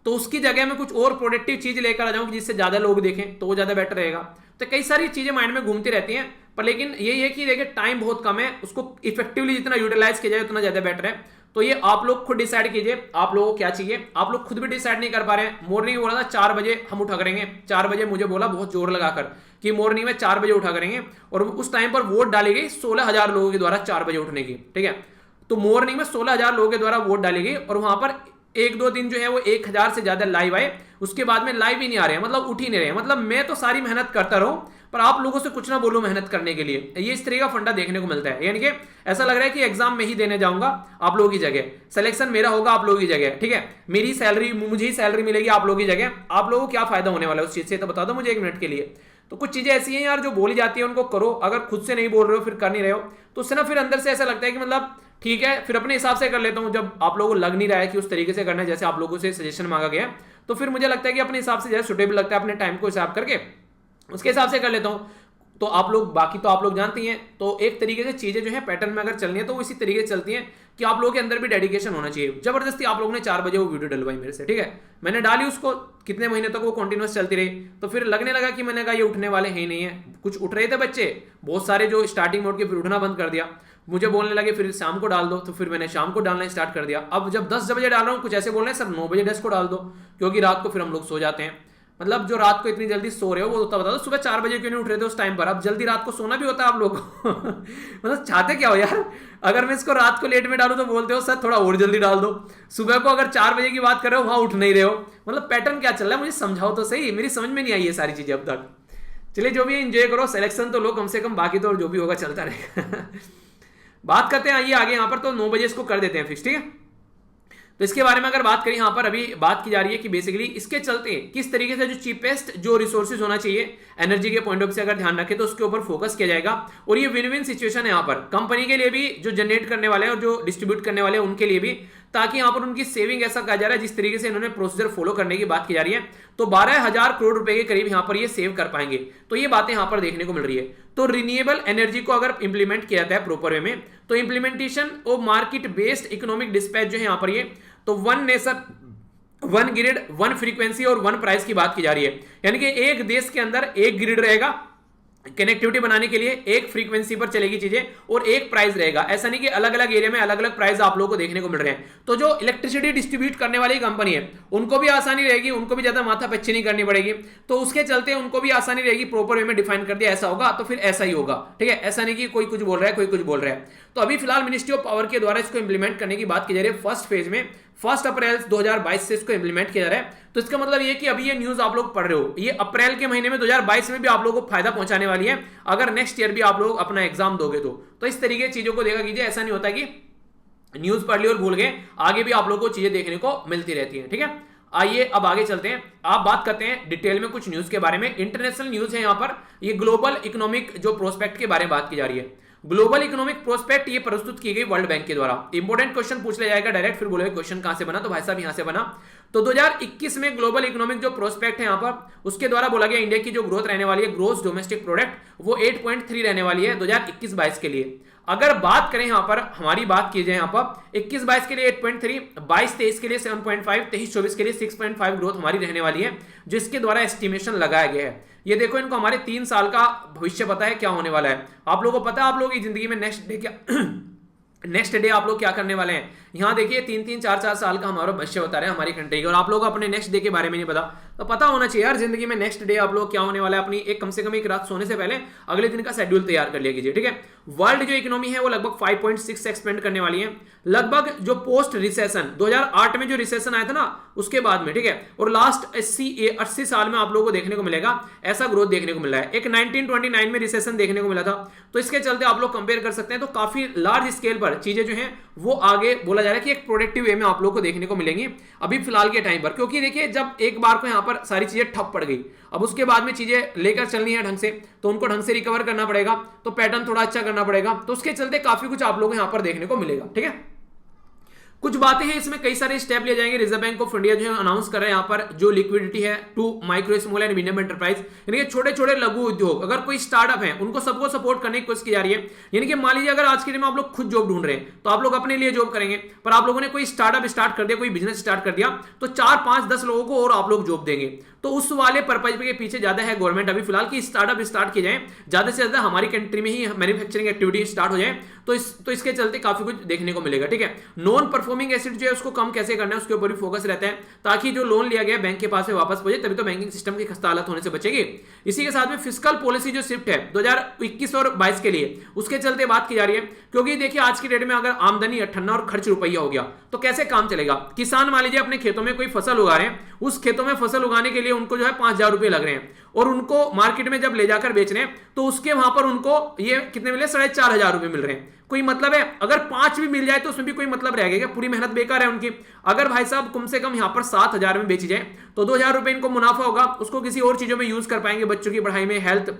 तो उसकी जगह में कुछ और प्रोडक्टिव चीज लेकर आ जाऊं जिससे ज्यादा लोग देखें, तो वो ज्यादा बेटर रहेगा। तो कई सारी चीजें माइंड में घूमती रहती हैं, पर लेकिन यही है कि देखिए टाइम बहुत कम है, उसको इफेक्टिवली जितना यूटिलाइज किया जाए उतना ज्यादा बेटर है। तो ये आप लोग खुद डिसाइड कीजिए आप लोगों को क्या चाहिए, आप लोग खुद भी डिसाइड नहीं कर पा रहे हैं। मॉर्निंग बोला था 4 बजे हम उठा करेंगे, 4 बजे मुझे बोला बहुत जोर लगाकर कि मॉर्निंग में 4 बजे उठा करेंगे, और उस टाइम पर वोट डाली गई 16000 लोगों के द्वारा 4 बजे उठने की, ठीक है। तो मॉर्निंग में 16000 लोगों के द्वारा वोट डाली गई, और वहां पर 1-2 दिन जो है वो 1000 से ज्यादा लाइव आए, उसके बाद में लाइव ही नहीं आ रहे हैं, मतलब उठ ही नहीं रहे हैं। मतलब मैं तो सारी मेहनत करता रहूं पर आप लोगों से कुछ ना बोलूं मेहनत करने के लिए, ये इस तरह का फंडा देखने को मिलता है। यानी कि ऐसा लग रहा है कि एग्जाम में ही देने जाऊंगा आप लोगों की जगह, सिलेक्शन मेरा होगा आप लोगों की जगह, ठीक है, मेरी सैलरी मुझे ही सैलरी मिलेगी आप लोगों की जगह। आप लोगों को क्या फायदा होने वाला है उस चीज से, तो बता दो मुझे 1 मिनट के लिए। तो कुछ चीजें ऐसी हैं यार जो बोली जाती है उनको करो, अगर खुद से नहीं बोल रहे हो फिर कर नहीं रहे हो, तो उससे ना फिर अंदर से ऐसा लगता है कि मतलब ठीक है फिर अपने हिसाब से कर लेता हूं। जब आप लोगों को लग नहीं रहा है कि उस तरीके से करना है जैसे आप लोगों से सजेशन मांगा गया, तो फिर मुझे लगता है कि अपने हिसाब से जैसे सुटेबल लगता है, अपने टाइम को हिसाब करके उसके हिसाब से कर लेता हूं। तो आप लोग बाकी तो आप लोग जानते हैं, तो एक तरीके से चीजें जो है पैटर्न में अगर चलनी है तो वो इसी तरीके से चलती हैं कि आप लोगों के अंदर भी डेडिकेशन होना चाहिए। जबरदस्ती आप लोगों ने 4 बजे वो वीडियो डलवाई मेरे से, ठीक है, मैंने डाली उसको, कितने महीने तक वो कंटिन्यूअस चलती रही, तो फिर लगने लगा कि मैंने कहा ये उठने वाले हैं ही नहीं है। कुछ उठ रहे थे बच्चे बहुत सारे जो स्टार्टिंग मोड के, फिर उठना बंद कर दिया, मुझे बोलने लगे फिर शाम को डाल दो, तो फिर मैंने शाम को डालना स्टार्ट कर दिया। अब जब 10 बजे डाल रहा हूँ कुछ ऐसे बोल रहे हैं सर 9 बजे 10 को डाल दो, क्योंकि रात को फिर हम लोग सो जाते हैं। मतलब जो रात को इतनी जल्दी सो रहे हो वो तो बता दो, सुबह 4 बजे क्यों नहीं उठ रहे थे उस टाइम पर? अब जल्दी रात को सोना भी होता है आप लोग को मतलब चाहते क्या हो यार? अगर मैं इसको रात को लेट में डालूं तो बोलते हो सर थोड़ा और जल्दी डाल दो, सुबह को अगर 4 बजे की बात कर रहे हो वहां उठ नहीं रहे हो। मतलब पैटर्न क्या चल रहा है मुझे समझाओ तो सही, मेरी समझ में नहीं आई ये सारी चीजें अब तक। चलिए जो भी एंजॉय करो, सिलेक्शन तो लो कम से कम, बाकी तो जो भी होगा चलता रहेगा बात करते हैं आइए आगे यहाँ पर, तो 9 बजे इसको कर देते हैं फिक्स, ठीक है। तो इसके बारे में अगर बात करें यहाँ पर, अभी बात की जा रही है कि बेसिकली इसके चलते किस तरीके से जो चीपेस्ट जो रिसोर्सेज होना चाहिए एनर्जी के पॉइंट ऑफ से अगर ध्यान रखें तो उसके ऊपर फोकस किया जाएगा। और ये विन विन सिचुएशन है यहाँ पर, कंपनी के लिए भी जो जनरेट करने वाले हैं और जो डिस्ट्रीब्यूट करने वाले हैं उनके लिए भी, ताकि यहाँ पर उनकी सेविंग ऐसा कहा जा रहा है जिस तरीके से इन्होंने प्रोसीजर फॉलो करने की बात की जा रही है, तो 12,000 करोड़ रुपए के करीब यहाँ पर ये सेव कर पाएंगे। तो ये बातें यहाँ पर देखने को मिल रही है। तो रिन्यूएबल एनर्जी को अगर इंप्लीमेंट किया जाता है प्रॉपर वे में, तो implementation of market based economic dispatch जो है यहाँ पर ये, तो 1 नेशन 1 ग्रिड 1 फ्रीक्वेंसी और 1 प्राइस की बात की जा रही है। यानी कि एक देश के अंदर एक ग्रिड रहेगा कनेक्टिविटी बनाने के लिए, एक फ्रीक्वेंसी पर चलेगी चीजें और एक प्राइस रहेगा। ऐसा नहीं कि अलग अलग एरिया में अलग अलग प्राइस आप लोगों को देखने को मिल रहे हैं। तो जो इलेक्ट्रिसिटी डिस्ट्रीब्यूट करने वाली कंपनी है उनको भी आसानी रहेगी, उनको भी ज्यादा माथा पच्ची नहीं करनी पड़ेगी, तो उसके चलते उनको भी आसानी रहेगी। प्रॉपर वे में डिफाइन कर दिया ऐसा होगा तो फिर ऐसा ही होगा, ठीक है। ऐसा नहीं कि कोई कुछ बोल रहा है कोई कुछ बोल रहा है। तो अभी फिलहाल मिनिस्ट्री ऑफ पावर के द्वारा इसको इंप्लीमेंट करने की बात की जा रही है फर्स्ट फेज में, 1 अप्रैल 2022 से इसको इंप्लीमेंट किया जा रहा है। तो इसका मतलब ये कि अभी ये न्यूज आप लोग पढ़ रहे हो, ये अप्रैल के महीने में 2022 में भी आप लोगों को फायदा पहुंचाने वाली है, अगर नेक्स्ट ईयर भी आप लोग अपना एग्जाम दोगे तो इस तरीके की चीजों को देखा कीजिए। ऐसा नहीं होता कि न्यूज पढ़ ली और भूल गए, आगे भी आप लोगों को चीजें देखने को मिलती रहती हैं। ठीक है, आइए अब आगे चलते हैं, आप बात करते हैं डिटेल में कुछ न्यूज के बारे में। इंटरनेशनल न्यूज है यहाँ पर, ये ग्लोबल इकोनॉमिक जो प्रोस्पेक्ट के बारे में बात की जा रही है। ग्लोबल इकोनॉमिक प्रोस्पेक्ट ये प्रस्तुत की गई वर्ल्ड बैंक के द्वारा। इंपोर्टेंट क्वेश्चन पूछ लिया जाएगा डायरेक्ट, फिर बोलेगा क्वेश्चन कहां से बना, तो भाई साहब यहां से बना। तो 2021 में ग्लोबल इकोनॉमिक जो प्रोस्पेक्ट है यहाँ पर, उसके द्वारा बोला गया इंडिया की जो ग्रोथ रहने वाली है, ग्रोथ डोमेस्टिक प्रोडक्ट, वो 8.3 रहने वाली है 2021-22 के लिए। अगर बात करें यहाँ पर, हमारी बात की जाए यहाँ पर 21-22 के लिए 8.3, 22-23 के लिए 7.5, 23-24 के लिए 6.5 ग्रोथ हमारी रहने वाली है, जिसके द्वारा एस्टिमेशन लगाया गया है। ये देखो, इनको हमारे 3 साल का भविष्य पता है क्या होने वाला है। आप लोगों को पता है आप लोगों की जिंदगी में नेक्स्ट डे क्या नेक्स्ट डे आप लोग क्या करने वाले हैं। यहाँ देखिए 3-3, 4-4 साल का हमारा भविष्य बता रहे हैं हमारी कंट्री के, और आप लोग अपने नेक्स्ट डे के बारे में नहीं पता, तो पता होना चाहिए यार जिंदगी में नेक्स्ट डे आप लोग क्या होने वाला है। अपनी एक कम से कम एक रात सोने से पहले अगले दिन का शेड्यूल तैयार कर लिया कीजिए। ठीक है, वर्ल्ड जो इकोनॉमी है वो लगभग 5.6 एक्सपेंड करने वाली है, लगभग जो पोस्ट रिसेशन 2008 में जो रिसेशन आया था ना उसके बाद में। ठीक है, और लास्ट 80 साल में आप लोगों को देखने को मिलेगा ऐसा ग्रोथ देखने को मिल रहा है। एक 1929 में रिसेशन देखने को मिला था, तो इसके चलते आप लोग कंपेयर कर सकते हैं, तो काफी लार्ज स्केल पर चीजें जो हैं वो आगे बोला जा रहा है कि एक प्रोडक्टिव वे में आप लोगों को देखने को मिलेंगी अभी फिलहाल के टाइम पर। क्योंकि देखिए जब एक बार को यहाँ पर सारी चीजें ठप पड़ गई, अब उसके बाद में चीजें लेकर चलनी है ढंग से, तो उनको ढंग से रिकवर करना पड़ेगा, तो पैटर्न थोड़ा अच्छा करना पड़ेगा, तो उसके चलते काफी कुछ आप लोगों को यहाँ पर देखने को मिलेगा। ठीक है, कुछ बातें हैं इसमें, कई सारे स्टेप लिए जाएंगे। रिजर्व बैंक ऑफ इंडिया जो है अनाउंस कर रहे हैं यहाँ पर जो लिक्विडिटी है to micro small and medium enterprise, यानी कि छोटे छोटे लघु उद्योग, अगर कोई स्टार्टअप है उनको सबको सपोर्ट करने की कोशिश की जा रही है। यानी कि मान लीजिए अगर आज के दिन में आप लोग खुद जॉब ढूंढ रहे हैं तो आप लोग अपने लिए जॉब करेंगे, पर आप लोगों ने कोई स्टार्टअप स्टार्ट कर दिया, कोई बिजनेस स्टार्ट कर दिया, तो 4, 5, 10 लोगों को और आप लोग जॉब देंगे। तो उस वाले पर्पज के पीछे ज्यादा है गवर्नमेंट अभी फिलहाल की स्टार्टअप स्टार्ट किए जाए, ज्यादा से ज्यादा हमारी कंट्री में ही मैन्युफैक्चरिंग एक्टिविटी स्टार्ट हो जाए, तो इसके चलते काफी कुछ देखने को मिलेगा। ठीक है, नॉन परफॉर्मिंग एसेट जो है उसको कम कैसे करना है उसके ऊपर भी फोकस रहता है, ताकि जो लोन लिया गया बैंक के पास में वापस पहुंचे, तभी तो बैंकिंग सिस्टम की खस्ता हालत होने से बचेगी। इसी के साथ में फिस्कल पॉलिसी जो शिफ्ट है 2021 और 22 के लिए, उसके चलते बात की जा रही है। क्योंकि देखिए आज की डेट में अगर आमदनी 58 और खर्च रुपया हो गया तो कैसे काम चलेगा। किसान मान लीजिए अपने खेतों में कोई फसल उगा रहे हैं, उस खेतों में फसल उगाने के लिए उनको जो है 5,000 रुपए लग रहे हैं, और उनको मार्केट में जब ले जाकर बेच रहे हैं तो उसके वहां पर उनको ये कितने मिले, 4,500 रुपए मिल रहे हैं। कोई मतलब है? अगर 5 भी मिल जाए तो उसमें भी कोई मतलब रह गया, पूरी मेहनत बेकार है उनकी। अगर भाई साहब कम से कम यहां पर 7,000 में बेची जाए तो 2,000 रुपए इनको मुनाफा होगा, उसको किसी और चीजों में यूज कर पाएंगे, बच्चों की पढ़ाई में, हेल्थ,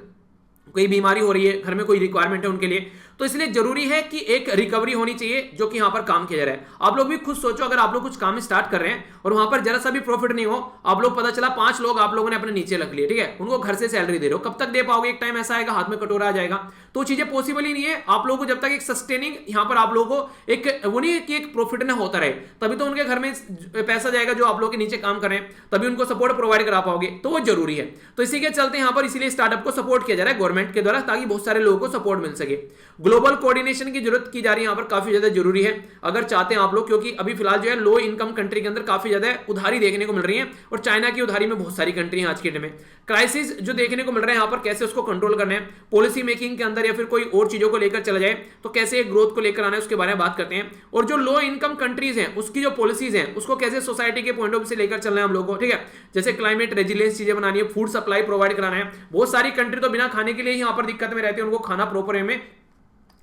कोई बीमारी हो रही है घर में, कोई रिक्वायरमेंट है उनके लिए, तो इसलिए जरूरी है कि एक रिकवरी होनी चाहिए जो कि यहां पर काम किया जा रहा है। आप लोग भी खुद सोचो, अगर आप लोग कुछ काम स्टार्ट कर रहे हैं और वहां पर जरा सा भी प्रॉफिट नहीं हो, आप लोग पता चला 5 लोग आप लोगों ने अपने नीचे रख लिए, ठीक है, उनको घर से सैलरी दे रहे हो, कब तक दे पाओगे? एक टाइम ऐसा आएगा हाथ में कटोरा आ जाएगा, तो चीजें पॉसिबल ही नहीं है। आप लोगों को जब तक एक सस्टेनिंग यहां पर आप लोगों को एक वो नहीं कि एक प्रॉफिट ना होता रहे, तभी तो उनके घर में पैसा जाएगा जो आप लोग के नीचे काम कर रहे हैं, तभी उनको सपोर्ट प्रोवाइड करा पाओगे, तो वो जरूरी है। तो इसी के चलते यहां पर इसीलिए स्टार्टअप को सपोर्ट किया जा रहा है गवर्नमेंट के द्वारा, ताकि बहुत सारे लोगों को सपोर्ट मिल सके। ग्लोबल कोऑर्डिनेशन की जरूरत की जा रही है यहां पर, काफी ज्यादा जरूरी है अगर चाहते हैं आप लोग, क्योंकि अभी फिलहाल जो है लो इनकम कंट्री के अंदर काफी ज्यादा उधारी देखने को मिल रही है, और चाइना की उधारी में बहुत सारी कंट्री है आज के डेट में। क्राइसिस जो देखने को मिल रहा है यहां पर, कैसे उसको कंट्रोल करना है, पॉलिसी मेकिंग के अंदर या फिर कोई और चीजों को लेकर चला जाए तो कैसे ग्रोथ को लेकर आना है, उसके बारे में बात करते हैं। और जो लो इनकम कंट्रीज हैं उसकी जो पॉलिसीज हैं उसको कैसे सोसाइटी के पॉइंट ऑफ व्यू से लेकर चलना है हम लोगों को, ठीक है, जैसे क्लाइमेट रेजिलियंस चीजें बनानी है, फूड सप्लाई प्रोवाइड कराना है। बहुत सारी कंट्री तो बिना खाने के लिए यहां पर दिक्कत में रहती है, उनको खाना प्रॉपर वे में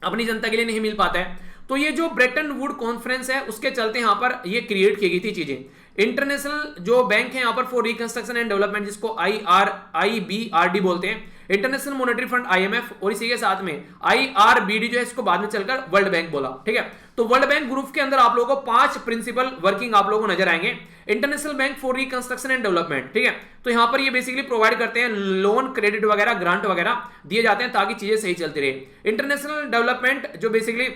अपनी जनता के लिए नहीं मिल पाता है। तो ये जो ब्रेटन वुड कॉन्फ्रेंस है उसके चलते यहां पर ये क्रिएट की गई थी चीजें। इंटरनेशनल जो बैंक है यहां पर फॉर रिकंस्ट्रक्शन एंड डेवलपमेंट, जिसको IBRD बोलते हैं, इंटरनेशनल मॉनेटरी फंड IMF, और इसी के साथ में IRBD जो है इसको बाद में चलकर वर्ल्ड बैंक बोला, ठीक है। तो वर्ल्ड बैंक ग्रुप के अंदर आप लोगों को 5 प्रिंसिपल वर्किंग आप लोगों को नजर आएंगे। International bank for reconstruction and development, ठीक है, तो यहां पर ये बेसिकली प्रोवाइड करते हैं लोन, क्रेडिट वगैरह, ग्रांट वगैरह दिए जाते हैं ताकि चीजें सही चलती रहे। इंटरनेशनल डेवलपमेंट जो बेसिकली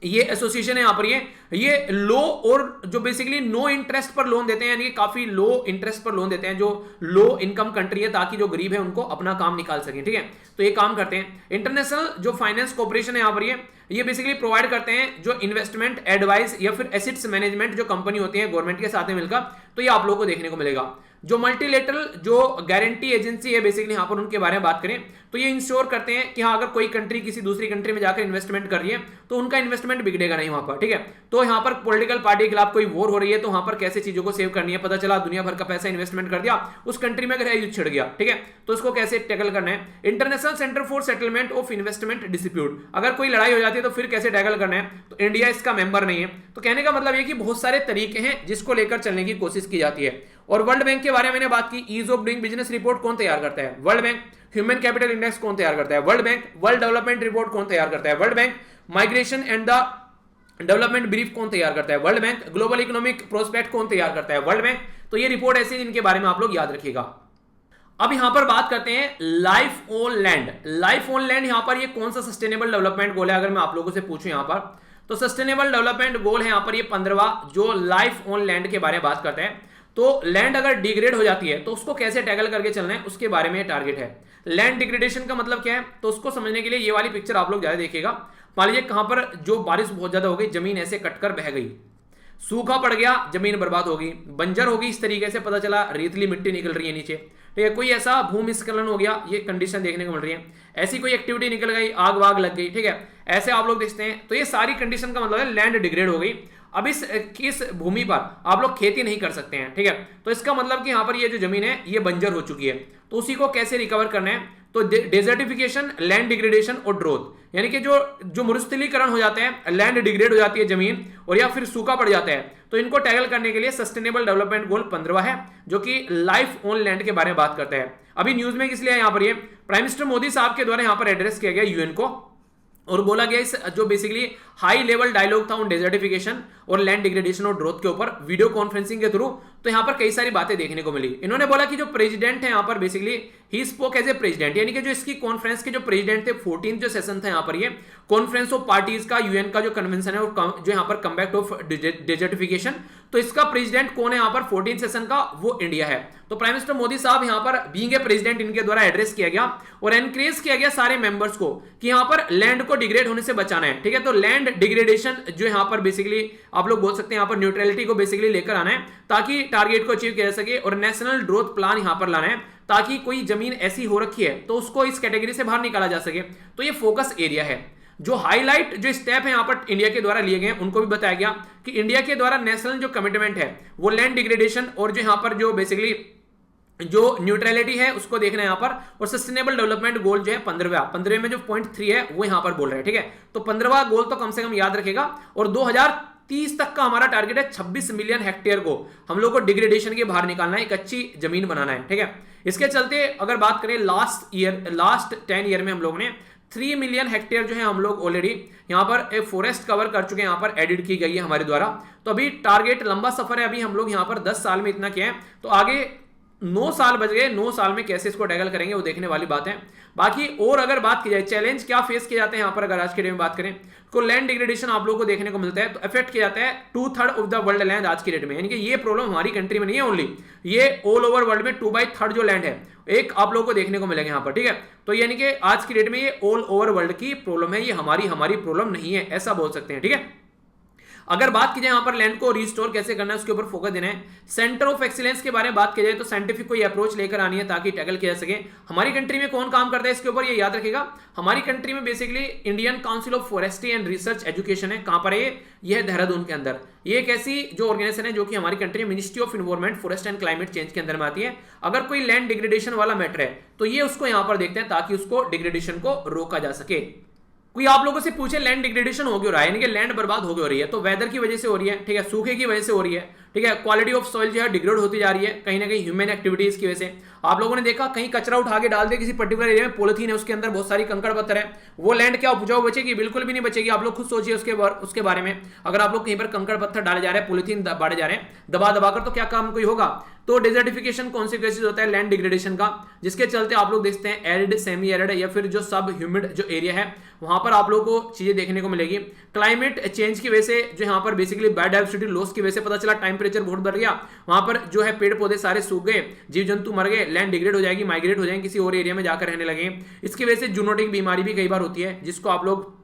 ये एसोसिएशन है यहां पर, ये लो और जो बेसिकली नो इंटरेस्ट पर लोन देते हैं, यानी काफी लो इंटरेस्ट पर लोन देते हैं जो लो इनकम कंट्री है, ताकि जो गरीब है उनको अपना काम निकाल सकें, ठीक है, तो ये काम करते हैं। इंटरनेशनल जो फाइनेंस कॉर्पोरेशन है यहां पर, ये बेसिकली प्रोवाइड करते हैं जो इन्वेस्टमेंट एडवाइस या फिर एसेट्स मैनेजमेंट जो कंपनी होती है गवर्नमेंट के साथ में मिलकर, तो ये आप लोगों को देखने को मिलेगा। जो मल्टीलेटरल जो गारंटी एजेंसी है बेसिकली यहाँ पर उनके बारे में बात करें तो ये इंश्योर करते हैं कि हाँ अगर कोई कंट्री किसी दूसरी कंट्री में जाकर इन्वेस्टमेंट कर रही है तो उनका इन्वेस्टमेंट बिगड़ेगा नहीं वहां पर, ठीक है। तो यहाँ पर पॉलिटिकल पार्टी के खिलाफ कोई वॉर हो रही है तो वहां पर कैसे चीजों को सेव करनी है, पता चला दुनिया भर का पैसा इन्वेस्टमेंट कर दिया उस कंट्री में अगर युद्ध छिड़ गया, ठीक है, तो उसको कैसे टैकल करना है। International centre for settlement of investment dispute, अगर कोई लड़ाई हो जाती है तो फिर कैसे टैकल करना है, तो इंडिया इसका मेंबर नहीं है। तो कहने का मतलब ये कि बहुत सारे तरीके हैं जिसको लेकर चलने की कोशिश की जाती है। और वर्ल्ड बैंक के बारे में मैंने बात की, ease of doing business report कौन तैयार करता है, World Bank. Human capital index कौन तैयार करता है, World Bank. World development report कौन तैयार करता है, World Bank. Migration and the development brief कौन तैयार करता है, World Bank. Global economic prospect कौन तैयार करता है, वर्ल्ड बैंक। तो ये रिपोर्ट ऐसी जिनके बारे में आप लोग याद रखिएगा। अब यहां पर बात करते हैं life on land. Life on land यहां पर ये कौन सा सस्टेनेबल डेवलपमेंट गोल है, अगर मैं आप लोगों से पूछूं यहां पर, तो सस्टेनेबल डेवलपमेंट गोल है यहां पर ये 15वां जो लाइफ ऑन लैंड के बारे में बात करते हैं। तो लैंड अगर डिग्रेड हो जाती है तो उसको कैसे टैकल करके चलना है उसके बारे में टारगेट है। लैंड डिग्रेडेशन का मतलब क्या है, तो उसको समझने के लिए ये वाली पिक्चर आप लोग ज्यादा देखिएगा। मान लीजिए कहां पर जो बारिश बहुत ज्यादा हो गई, जमीन ऐसे कटकर बह गई, सूखा पड़ गया, जमीन बर्बाद होगी, बंजर होगी, इस तरीके से पता चला रेतली मिट्टी निकल रही है नीचे, ठीक है। कोई ऐसा भूमिस्खलन हो गया, ये कंडीशन देखने को मिल रही है। ऐसी कोई एक्टिविटी निकल गई, आग वाग लग गई, ठीक है, ऐसे आप लोग देखते हैं। तो ये सारी कंडीशन का मतलब है लैंड डिग्रेड हो गई। अब इस भूमि पर आप लोग खेती नहीं कर सकते हैं, ठीक है। तो इसका मतलब कि यहाँ पर ये जो जमीन है ये बंजर हो चुकी है, तो उसी को कैसे रिकवर करना है, तो डेजर्टिफिकेशन, लैंड डिग्रेडेशन और ड्रोथ, यानी कि जो मरुस्थलीकरण हो जाते हैं, लैंड डिग्रेड हो जाती है जमीन, और या फिर सूखा पड़ जाता है, तो इनको टैकल करने के लिए सस्टेनेबल डेवलपमेंट गोल 15वां है जो कि लाइफ ऑन लैंड के बारे में बात करता है। अभी न्यूज में किस लिए यहाँ पर ये प्राइम मिनिस्टर मोदी साहब के द्वारा यहाँ पर एड्रेस किया गया यूएन को, और बोला गया इस जो बेसिकली हाई लेवल डायलॉग था उन डेजर्टिफिकेशन और लैंड डिग्रेडेशन और ग्रोथ के ऊपर वीडियो कॉन्फ्रेंसिंग के थ्रू, तो यहां पर कई सारी बातें देखने को मिली। इन्होंने बोला कि जो प्रेसिडेंट है यहां पर basically he spoke as a president, यानी कि जो इसकी कॉन्फ्रेंस के जो प्रेसिडेंट थे, 14 जो सेशन था यहां पर, ये कॉन्फ्रेंस ऑफ पार्टीज का यूएन का जो कन्वेंशन है और जो यहां पर कम्बैक्ट ऑफ डेजर्टिफिकेशन, तो इसका प्रेसिडेंट कौन है यहां पर 14 सेशन का, वो इंडिया है। तो प्राइम मिनिस्टर मोदी साहब यहां पर बीइंग ए प्रेसिडेंट इनके द्वारा एड्रेस किया गया और एनकरेज किया गया सारे मेंबर्स को कि यहां पर लैंड को डिग्रेड होने से बचाना है, ठीक है। तो लैंड डिग्रेडेशन जो यहां पर बेसिकली आप लोग बोल सकते हैं यहां पर न्यूट्रलिटी को बेसिकली लेकर आना है ताकि टारगेट को अचीव किया जा सके, और नेशनल ग्रोथ प्लान यहां पर लाना है ताकि कोई जमीन ऐसी हो रखी है तो उसको इस कैटेगरी से बाहर निकाला जा सके। तो ये फोकस एरिया है। जो हाईलाइट जो स्टेप है यहां पर इंडिया के द्वारा लिए गए उनको भी बताया गया कि इंडिया के द्वारा नेशनल जो कमिटमेंट है वो लैंड डिग्रेडेशन और जो यहां पर जो बेसिकली जो न्यूट्रलिटी है उसको देखना है यहां पर, और सस्टेनेबल डेवलपमेंट गोल जो है 15वें में जो पॉइंट 3 है वो यहां पर बोल रहे हैं, ठीक है। तो 15वां गोल तो कम से कम याद रखेगा, और 2030 तक का हमारा टारगेट है 26 मिलियन हेक्टेयर को हम लोग को डिग्रेडेशन के बाहर निकालना है, एक अच्छी जमीन बनाना है, ठीक है। इसके चलते अगर बात करें लास्ट 10 ईयर में हम लोगों ने 3 मिलियन हेक्टेयर जो है हम लोग ऑलरेडी यहाँ पर एक फॉरेस्ट कवर कर चुके हैं, यहाँ पर एडिट की गई है हमारे द्वारा। तो अभी टारगेट लंबा सफर है, अभी हम लोग यहाँ पर 10 साल में इतना किया है, तो आगे 9 साल बच गए, 9 साल में कैसे इसको टैकल करेंगे वो देखने वाली बात है। बाकी और अगर बात की जाए चैलेंज क्या फेस किए जाते हैं यहाँ पर, अगर आज के डेट में बात करें तो लैंड डिग्रेडेशन आप लोगों को देखने को मिलता है, तो अफेक्ट किया जाता है 2/3 ऑफ द वर्ल्ड लैंड आज की डेट में, यानी कि ये प्रॉब्लम हमारी कंट्री में नहीं है ओनली, ये ऑल ओवर वर्ल्ड में 2/3 जो लैंड है एक आप लोगों को देखने को मिलेगा यहाँ पर, ठीक है। तो यानी कि आज की डेट में ये ऑल ओवर वर्ल्ड की प्रॉब्लम है, ये हमारी प्रॉब्लम नहीं है, ऐसा बोल सकते हैं, ठीक है। अगर बात की जाए यहाँ पर लैंड को रिस्टोर कैसे करना है उसके ऊपर फोकस देना है। सेंटर ऑफ एक्सीलेंस के बारे में बात की जाए तो साइंटिफिक कोई अप्रोच लेकर आनी है ताकि टैकल किया जा सके। हमारी कंट्री में कौन काम करता है इसके ऊपर ये याद रखेगा, हमारी कंट्री में basically Indian council of forestry and research education है। कहां पर है ये है देहरादून के अंदर। ये एक ऐसी जो ऑर्गेनाइजेशन है जो कि हमारी कंट्री में ministry of environment forest and climate change के अंदर में आती है। अगर कोई लैंड डिग्रेडेशन वाला मैटर है तो ये उसको यहां पर देखते हैं ताकि उसको डिग्रेडेशन को रोका जा सके। कोई आप लोगों से पूछे लैंड डिग्रेडेशन हो क्यों रहा है, यानी कि लैंड बर्बाद हो क्यों हो रही है, तो वेदर की वजह से हो रही है, ठीक है, सूखे की वजह से हो रही है, ठीक है, क्वालिटी ऑफ सॉइल जो है डिग्रेड होती जा रही है कहीं ना कहीं ह्यूमन एक्टिविटीज की वजह से। आप लोगों ने देखा कहीं कचरा उठा के डाल दे किसी पर्टिकुलर एरिया में, पॉलिथीन है उसके अंदर बहुत सारी कंकड़ पत्थर है, वो लैंड क्या उपजाऊ बचेगी, बिल्कुल भी नहीं बचेगी। आप लोग खुद सोचिए उसके बारे में। अगर आप लोग कहीं पर कंकड़ पत्थर डाले जा रहे हैं, पॉलिथीन बांटे जा रहे हैं दबा दबा कर, तो क्या काम कोई होगा। तो डेजर्टिफिकेशन कॉन्सिक्वेंसेस होता है लैंड डिग्रेडेशन का, जिसके चलते आप लोग देखते हैं एरिड, सेमी एरिड या फिर जो सब ह्यूमिड जो एरिया है वहां पर आप लोगों को चीजें देखने को मिलेगी। क्लाइमेट चेंज की वजह से जो यहाँ पर बेसिकली बायोडाइवर्सिटी लॉस की वजह से पता चला टेम्परेचर बहुत बढ़ गया, वहां पर जो है पेड़ पौधे सारे सूख गए, जीव जंतु मर गए, लैंड डिग्रेड हो जाएगी, माइग्रेट हो जाएंगे, किसी और एरिया में जाकर रहने लगे। इसकी वजह से जूनोटिक बीमारी भी कई बार होती है जिसको आप लोग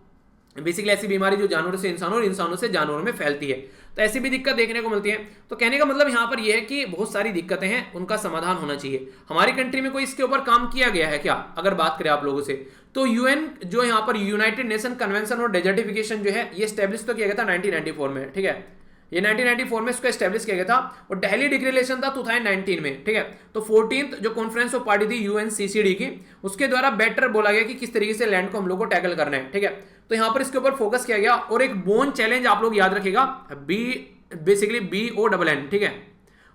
बेसिकली ऐसी बीमारी जो जानवरों से इंसानों और इंसानों से जानवरों में फैलती है। तो ऐसी भी दिक्कत देखने को मिलती है। तो कहने का मतलब यहाँ पर यह है कि बहुत सारी दिक्कतें हैं, उनका समाधान होना चाहिए। हमारी कंट्री में कोई इसके ऊपर काम किया गया है क्या, अगर बात करें आप लोगों से, तो यूएन जो यहाँ पर यूनाइटेड नेशन कन्वेंशन और डेजर्टिफिकेशन जो है ये स्टैब्लिश तो किया गया था 1994 में, ठीक है। ये 1994 में इसको एस्टेब्लिश किया गया था और दिल्ली डिक्लेरेशन था 2019 में, ठीक है। तो 14th जो कॉन्फ्रेंस ऑफ पार्टी थी यूएनसीसीडी की, उसके द्वारा बेटर बोला गया कि किस तरीके से लैंड को हम लोग को टैकल करना है, ठीक है। तो यहां पर इसके ऊपर फोकस किया गया। और एक बोन चैलेंज आप लोग याद रखिएगा, बेसिकली BONN, ठीक है,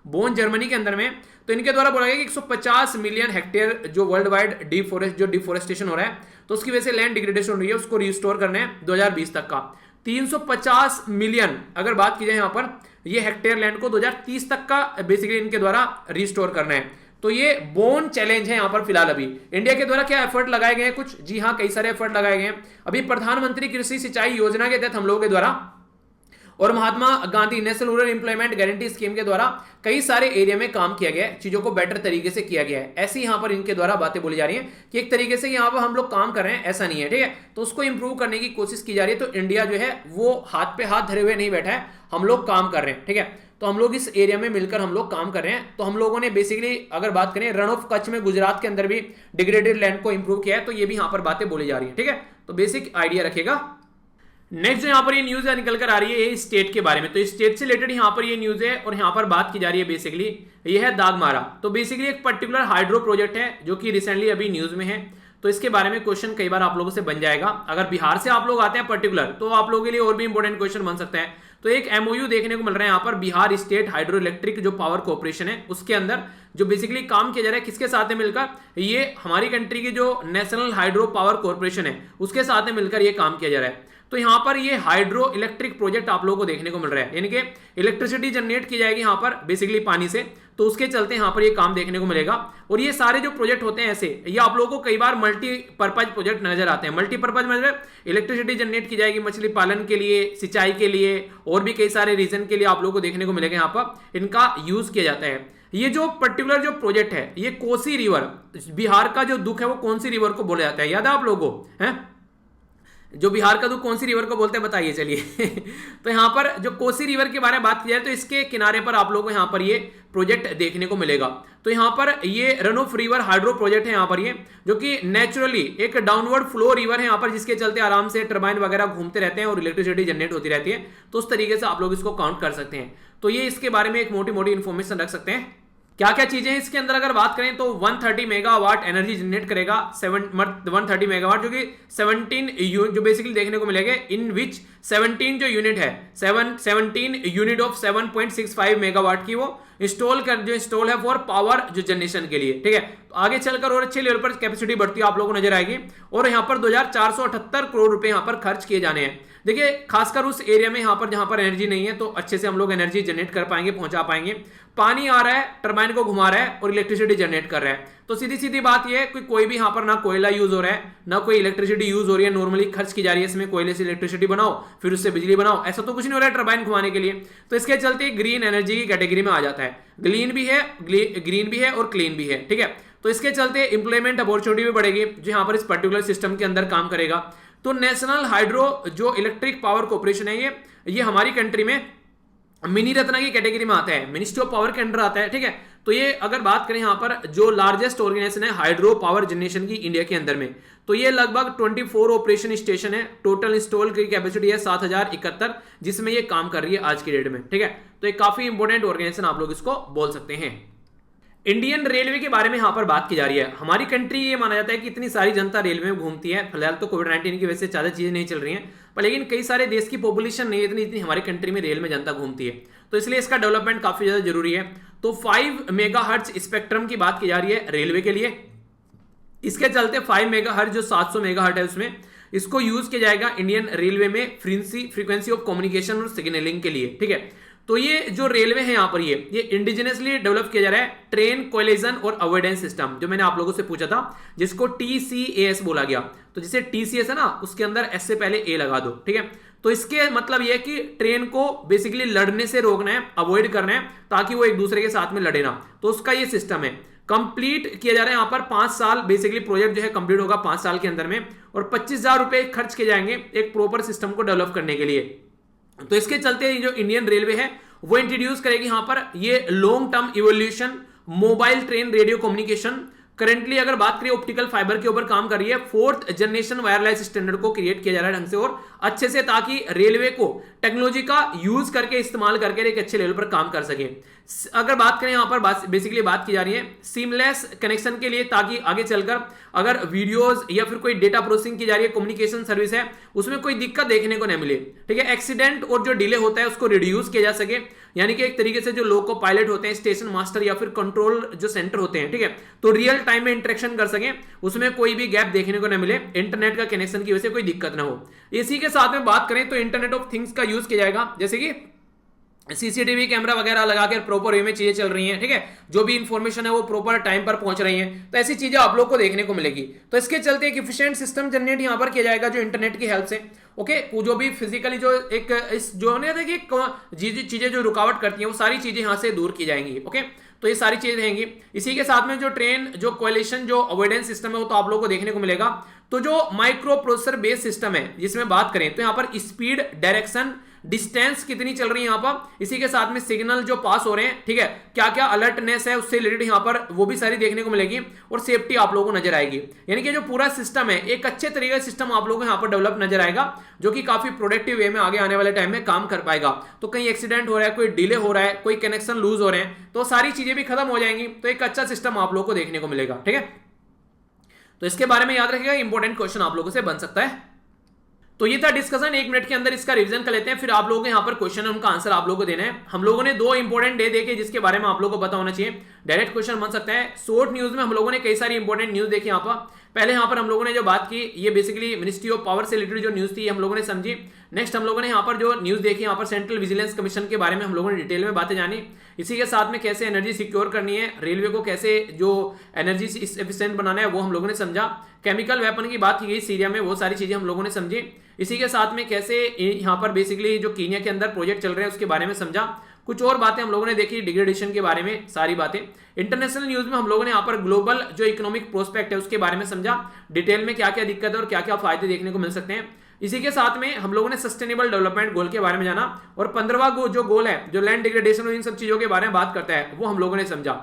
बोन जर्मनी के अंदर में। तो इनके द्वारा बोला गया कि 150 मिलियन हेक्टेयर जो वर्ल्ड वाइड डिफोरेस्टेशन हो रहा है, तो उसकी वजह से लैंड डिग्रेडेशन हो रही है, उसको रिस्टोर करना है 2020 तक का। 350 मिलियन अगर बात की जाए यहाँ पर ये हेक्टेयर लैंड को 2030 तक का बेसिकली इनके द्वारा रिस्टोर करना है। तो ये बोन चैलेंज है यहाँ पर फिलहाल। अभी इंडिया के द्वारा क्या एफर्ट लगाए गए हैं कुछ, जी हाँ, कई सारे एफर्ट लगाए गए हैं। अभी प्रधानमंत्री कृषि सिंचाई योजना के तहत हम लोगों के द्वारा और Mahatma Gandhi national rural employment guarantee scheme के द्वारा कई सारे एरिया में काम किया गया है, चीजों को बेटर तरीके से किया गया है। ऐसी यहाँ पर इनके द्वारा बातें बोली जा रही हैं कि एक तरीके से यहाँ पर हम लोग काम कर रहे हैं, ऐसा नहीं है, ठीक है। तो उसको इंप्रूव करने की कोशिश की जा रही है। तो इंडिया जो है वो हाथ पे हाथ धरे हुए नहीं बैठा है, हम लोग काम कर रहे हैं, ठीक है। तो हम लोग इस एरिया में मिलकर हम लोग काम कर रहे हैं। तो हम लोगों ने बेसिकली अगर बात करें रण ऑफ कच्छ में गुजरात के अंदर भी डिग्रेडेड लैंड को इंप्रूव किया है। तो ये भी यहाँ पर बातें बोली जा रही है, ठीक है। तो बेसिक आइडिया रखेगा। नेक्स्ट जो यहाँ पर ये न्यूज निकल कर आ रही है ये स्टेट के बारे में। तो स्टेट से रिलेटेड यहाँ पर ये न्यूज है और यहाँ पर बात की जा रही है बेसिकली ये है दागमारा। तो बेसिकली एक पर्टिकुलर हाइड्रो प्रोजेक्ट है जो कि रिसेंटली अभी न्यूज में है। तो इसके बारे में क्वेश्चन कई बार आप लोगों से बन जाएगा। अगर बिहार से आप लोग आते हैं पर्टिकुलर तो आप लोगों के लिए और भी इंपॉर्टेंट क्वेश्चन बन सकते हैं। तो एक MOU देखने को मिल रहा है यहाँ पर बिहार स्टेट हाइड्रो इलेक्ट्रिक जो पावर कॉर्पोरेशन है उसके अंदर जो बेसिकली काम किया जा रहा है किसके साथ में मिलकर, ये हमारी कंट्री की जो नेशनल हाइड्रो पावर कॉर्पोरेशन है उसके साथ में मिलकर ये काम किया जा रहा है। तो यहाँ पर ये हाइड्रो इलेक्ट्रिक प्रोजेक्ट आप लोगों को देखने को मिल रहा है, यानी कि इलेक्ट्रिसिटी जनरेट की जाएगी यहाँ पर बेसिकली पानी से। तो उसके चलते यहाँ पर ये काम देखने को मिलेगा। और ये सारे जो प्रोजेक्ट होते हैं ऐसे, ये आप लोगों को कई बार मल्टीपर्पज प्रोजेक्ट नजर आते हैं। मल्टीपर्पज मतलब इलेक्ट्रिसिटी जनरेट की जाएगी मछली पालन के लिए, सिंचाई के लिए और भी कई सारे रीजन के लिए आप लोगों को देखने को मिलेगा यहाँ पर इनका यूज किया जाता है। ये जो पर्टिकुलर जो प्रोजेक्ट है ये कोसी रिवर, बिहार का जो दुख है वो कौन सी रिवर को बोला जाता है, याद है आप लोगों को, है जो बिहार का दुख कौन सी रिवर को बोलते हैं बताइए चलिए। तो यहाँ पर जो कोसी रिवर के बारे में बात की जाए तो इसके किनारे पर आप लोगों को यहाँ पर ये प्रोजेक्ट देखने को मिलेगा। तो यहाँ पर ये run of river hydro project है यहाँ पर ये, जो कि नेचुरली एक डाउनवर्ड फ्लो रिवर है यहाँ पर, जिसके चलते आराम से टर्बाइन वगैरह घूमते रहते हैं और इलेक्ट्रिसिटी जनरेट होती रहती है। तो उस तरीके से आप लोग इसको काउंट कर सकते हैं। तो ये इसके बारे में एक मोटी मोटी इन्फॉर्मेशन रख सकते हैं। क्या क्या चीजें इसके अंदर अगर बात करें तो 130 मेगावाट एनर्जी जनरेट करेगा, 130 मेगावाट जो कि 17 जो बेसिकली देखने को मिलेगा, इन विच 17 जो यूनिट है 17 यूनिट ऑफ 7.65 मेगावाट की वो इंस्टॉल है फॉर पावर जो जनरेशन के लिए, ठीक है। तो आगे चलकर और अच्छे लेवल पर कैपेसिटी बढ़ती है आप लोगों को नजर आएगी। और यहाँ पर 2478 करोड़ रुपए यहाँ पर खर्च किए जाने हैं। देखिए खासकर उस एरिया में यहाँ पर जहां पर एनर्जी नहीं है तो अच्छे से हम लोग एनर्जी जनरेट कर पाएंगे, पहुंचा पाएंगे। पानी आ रहा है, टरबाइन को घुमा रहा है और इलेक्ट्रिसिटी जनरेट कर रहा है। तो सीधी सीधी बात यह है कि कोई भी यहाँ पर ना कोयला यूज हो रहा है ना कोई इलेक्ट्रिसिटी यूज हो रही है, नॉर्मली खर्च की जा रही है इसमें, कोयले से इलेक्ट्रिसिटी बनाओ फिर उससे बिजली बनाओ, ऐसा तो कुछ नहीं हो रहा है टरबाइन घुमाने के लिए। तो इसके चलते ग्रीन एनर्जी की कैटेगरी में आ जाता है। ग्रीन भी है और क्लीन भी है, ठीक है। तो इसके चलते इंप्लॉयमेंट अपॉर्चुनिटी भी बढ़ेगी जो यहाँ पर इस पर्टिकुलर सिस्टम के अंदर काम करेगा। तो नेशनल हाइड्रो जो इलेक्ट्रिक पावर कॉर्पोरेशन है ये हमारी कंट्री में मिनी रत्ना की कैटेगरी में आता है, मिनिस्ट्री ऑफ पावर के अंडर आता है, ठीक है। तो ये अगर बात करें यहाँ पर जो लार्जेस्ट ऑर्गेनाइजेशन है हाइड्रो पावर जनरेशन की इंडिया के अंदर में, तो ये लगभग 24 ऑपरेशन स्टेशन है। टोटल इंस्टॉल की कैपेसिटी है 7071, जिसमें ये काम कर रही है आज की डेट में, ठीक है। तो एक काफी इंपॉर्टेंट ऑर्गेनाइजेशन आप लोग इसको बोल सकते हैं। इंडियन रेलवे के बारे में यहां पर बात की जा रही है। हमारी कंट्री ये माना जाता है कि इतनी सारी जनता रेलवे में घूमती है। फिलहाल तो कोविड-19 की वजह से ज्यादा चीजें नहीं चल रही हैं, पर लेकिन कई सारे देश की पॉपुलेशन नहीं इतनी इतनी हमारी कंट्री में रेल में जनता घूमती है, तो इसलिए इसका डेवलपमेंट काफी ज्यादा जरूरी है। तो 5 मेगाहर्ट्ज स्पेक्ट्रम की बात की जा रही है रेलवे के लिए। इसके चलते 5 मेगाहर्ट्ज जो 700 मेगाहर्ट्ज है उसमें इसको यूज किया जाएगा इंडियन रेलवे में फ्रीक्वेंसी ऑफ कम्युनिकेशन और सिग्नलिंग के लिए, ठीक है। तो ये जो रेलवे है यहाँ पर ये इंडिजिनियसली डेवलप किया जा रहा है ट्रेन कोलिजन और अवॉइडेंस सिस्टम, जो मैंने आप लोगों से पूछा था, जिसको TCAS बोला गया। तो जैसे TCS है ना, उसके अंदर S से पहले A लगा दो, ठीक है। तो इसके मतलब यह है कि ट्रेन को बेसिकली लड़ने से रोकना है, अवॉइड करना है, ताकि वो एक दूसरे के साथ में लड़े ना। तो उसका ये सिस्टम है। कंप्लीट किया जा रहा है यहाँ पर 5 साल, बेसिकली प्रोजेक्ट जो है कंप्लीट होगा 5 साल के अंदर में, और 25,000 रुपए खर्च किए जाएंगे एक प्रॉपर सिस्टम को डेवलप करने के लिए। तो इसके चलते जो इंडियन रेलवे है वो इंट्रोड्यूस करेगी यहाँ पर ये long term evolution mobile train radio communication. Currently अगर बात करें ऑप्टिकल फाइबर के ऊपर काम कर रही है, 4th जनरेशन वायरलेस स्टैंडर्ड को क्रिएट किया जा रहा है ढंग से और अच्छे से, ताकि रेलवे को टेक्नोलॉजी का यूज करके इस्तेमाल करके एक अच्छे लेवल पर काम कर सके। अगर बात करें यहाँ पर बेसिकली बात की जा रही है सीमलेस कनेक्शन के लिए, ताकि आगे चलकर अगर वीडियोस या फिर कोई डेटा प्रोसेसिंग की जा रही है, कम्युनिकेशन सर्विस है, उसमें कोई दिक्कत देखने को नहीं मिले, ठीक है। एक्सीडेंट और जो डिले होता है उसको रिड्यूस किया जा सके, यानी कि एक तरीके से जो लोको पायलट होते हैं, स्टेशन मास्टर या फिर कंट्रोल जो सेंटर होते हैं, ठीक है, तो रियल टाइम में इंटरेक्शन कर सके, उसमें कोई भी गैप देखने को न मिले, इंटरनेट का कनेक्शन की वजह से कोई दिक्कत ना हो। इसी के साथ में बात करें तो इंटरनेट ऑफ थिंग्स का यूज किया जाएगा, जैसे कि सीसीटीवी कैमरा वगैरह लगाकर प्रॉपर वे में चीजें चल रही हैं, ठीक है, जो भी इंफॉर्मेशन है वो प्रॉपर टाइम पर पहुंच रही है, तो ऐसी चीजें आप लोग को देखने को मिलेगी। तो इसके चलते एक एफिशिएंट सिस्टम जनरेट यहां पर किया जाएगा जो इंटरनेट की हेल्प से, ओके, जो भी फिजिकली जो एक इस जो है देखिए चीजें जो रुकावट करती हैं वो सारी चीजें यहां से दूर की जाएंगी, ओके, तो ये सारी चीजें रहेंगी। इसी के साथ में जो ट्रेन जो कोलिशन जो अवॉइडेंस सिस्टम है वो तो आप लोगों को देखने को मिलेगा। तो जो माइक्रो प्रोसेसर बेस्ड सिस्टम है जिसमें बात करें तो यहाँ पर स्पीड, डायरेक्शन, डिस्टेंस कितनी चल रही है यहाँ पर, इसी के साथ में सिग्नल जो पास हो रहे हैं, ठीक है, क्या क्या अलर्टनेस है उससे रिलेटेड यहाँ पर वो भी सारी देखने को मिलेगी, और सेफ्टी आप लोगों को नजर आएगी। यानी कि जो पूरा सिस्टम है एक अच्छे तरीके का सिस्टम आप लोगों को यहाँ पर डेवलप नजर आएगा, जो कि काफी प्रोडक्टिव वे में आगे आने वाले टाइम में काम कर पाएगा। तो कहीं एक्सीडेंट हो रहा है, कोई डिले हो रहा है, कोई कनेक्शन लूज हो रहे हैं, तो सारी चीजें भी खत्म हो जाएंगी, तो एक अच्छा सिस्टम आप लोगों को देखने को मिलेगा, ठीक है। तो इसके बारे में याद रखिएगा, इंपॉर्टेंट क्वेश्चन आप लोगों से बन सकता है। तो ये था डिस्कशन, 1 मिनट के अंदर इसका रिवीजन कर लेते हैं, फिर आप लोगों को यहाँ पर क्वेश्चन है उनका आंसर आप लोगों को देना है। हम लोगों ने 2 इंपॉर्टेंट डे देखे जिसके बारे में आप लोगों को पता होना चाहिए, डायरेक्ट क्वेश्चन बन सकता है। शॉर्ट न्यूज में हम लोगों ने कई सारी इंपॉर्टेंट न्यूज देखी यहाँ पर। पहले यहाँ पर हम लोगों ने जो बात की ये बेसिकली मिनिस्ट्री ऑफ पावर से रिलेटेड जो न्यूज थी हम लोगों ने समझी। नेक्स्ट हम लोगों ने यहाँ पर जो न्यूज देखी यहाँ पर सेंट्रल विजिलेंस कमीशन के बारे में हम लोगों ने डिटेल में बातें जानी। इसी के साथ में कैसे एनर्जी सिक्योर करनी है, रेलवे को कैसे जो एनर्जी एफिशिएंट बनाना है वो हम लोगों ने समझा। केमिकल वेपन की बात की गई सीरिया में, वो सारी चीजें हम लोगों ने समझी। इसी के साथ में कैसे यहाँ पर बेसिकली जो कीनिया के अंदर प्रोजेक्ट चल रहे हैं उसके बारे में समझा। कुछ और बातें हम लोगों ने देखी डिग्रेडेशन के बारे में, सारी बातें। इंटरनेशनल न्यूज में हम लोगों ने यहाँ पर ग्लोबल जो इकोनॉमिक प्रोस्पेक्ट है उसके बारे में समझा, डिटेल में क्या क्या दिक्कत है और क्या क्या फायदे देखने को मिल सकते हैं। इसी के साथ में हम लोगों ने सस्टेनेबल डेवलपमेंट गोल के बारे में जाना, और 15वां जो गोल है जो लैंड डिग्रेडेशन और इन सब चीजों के बारे में बात करता है वो हम लोगों ने समझा।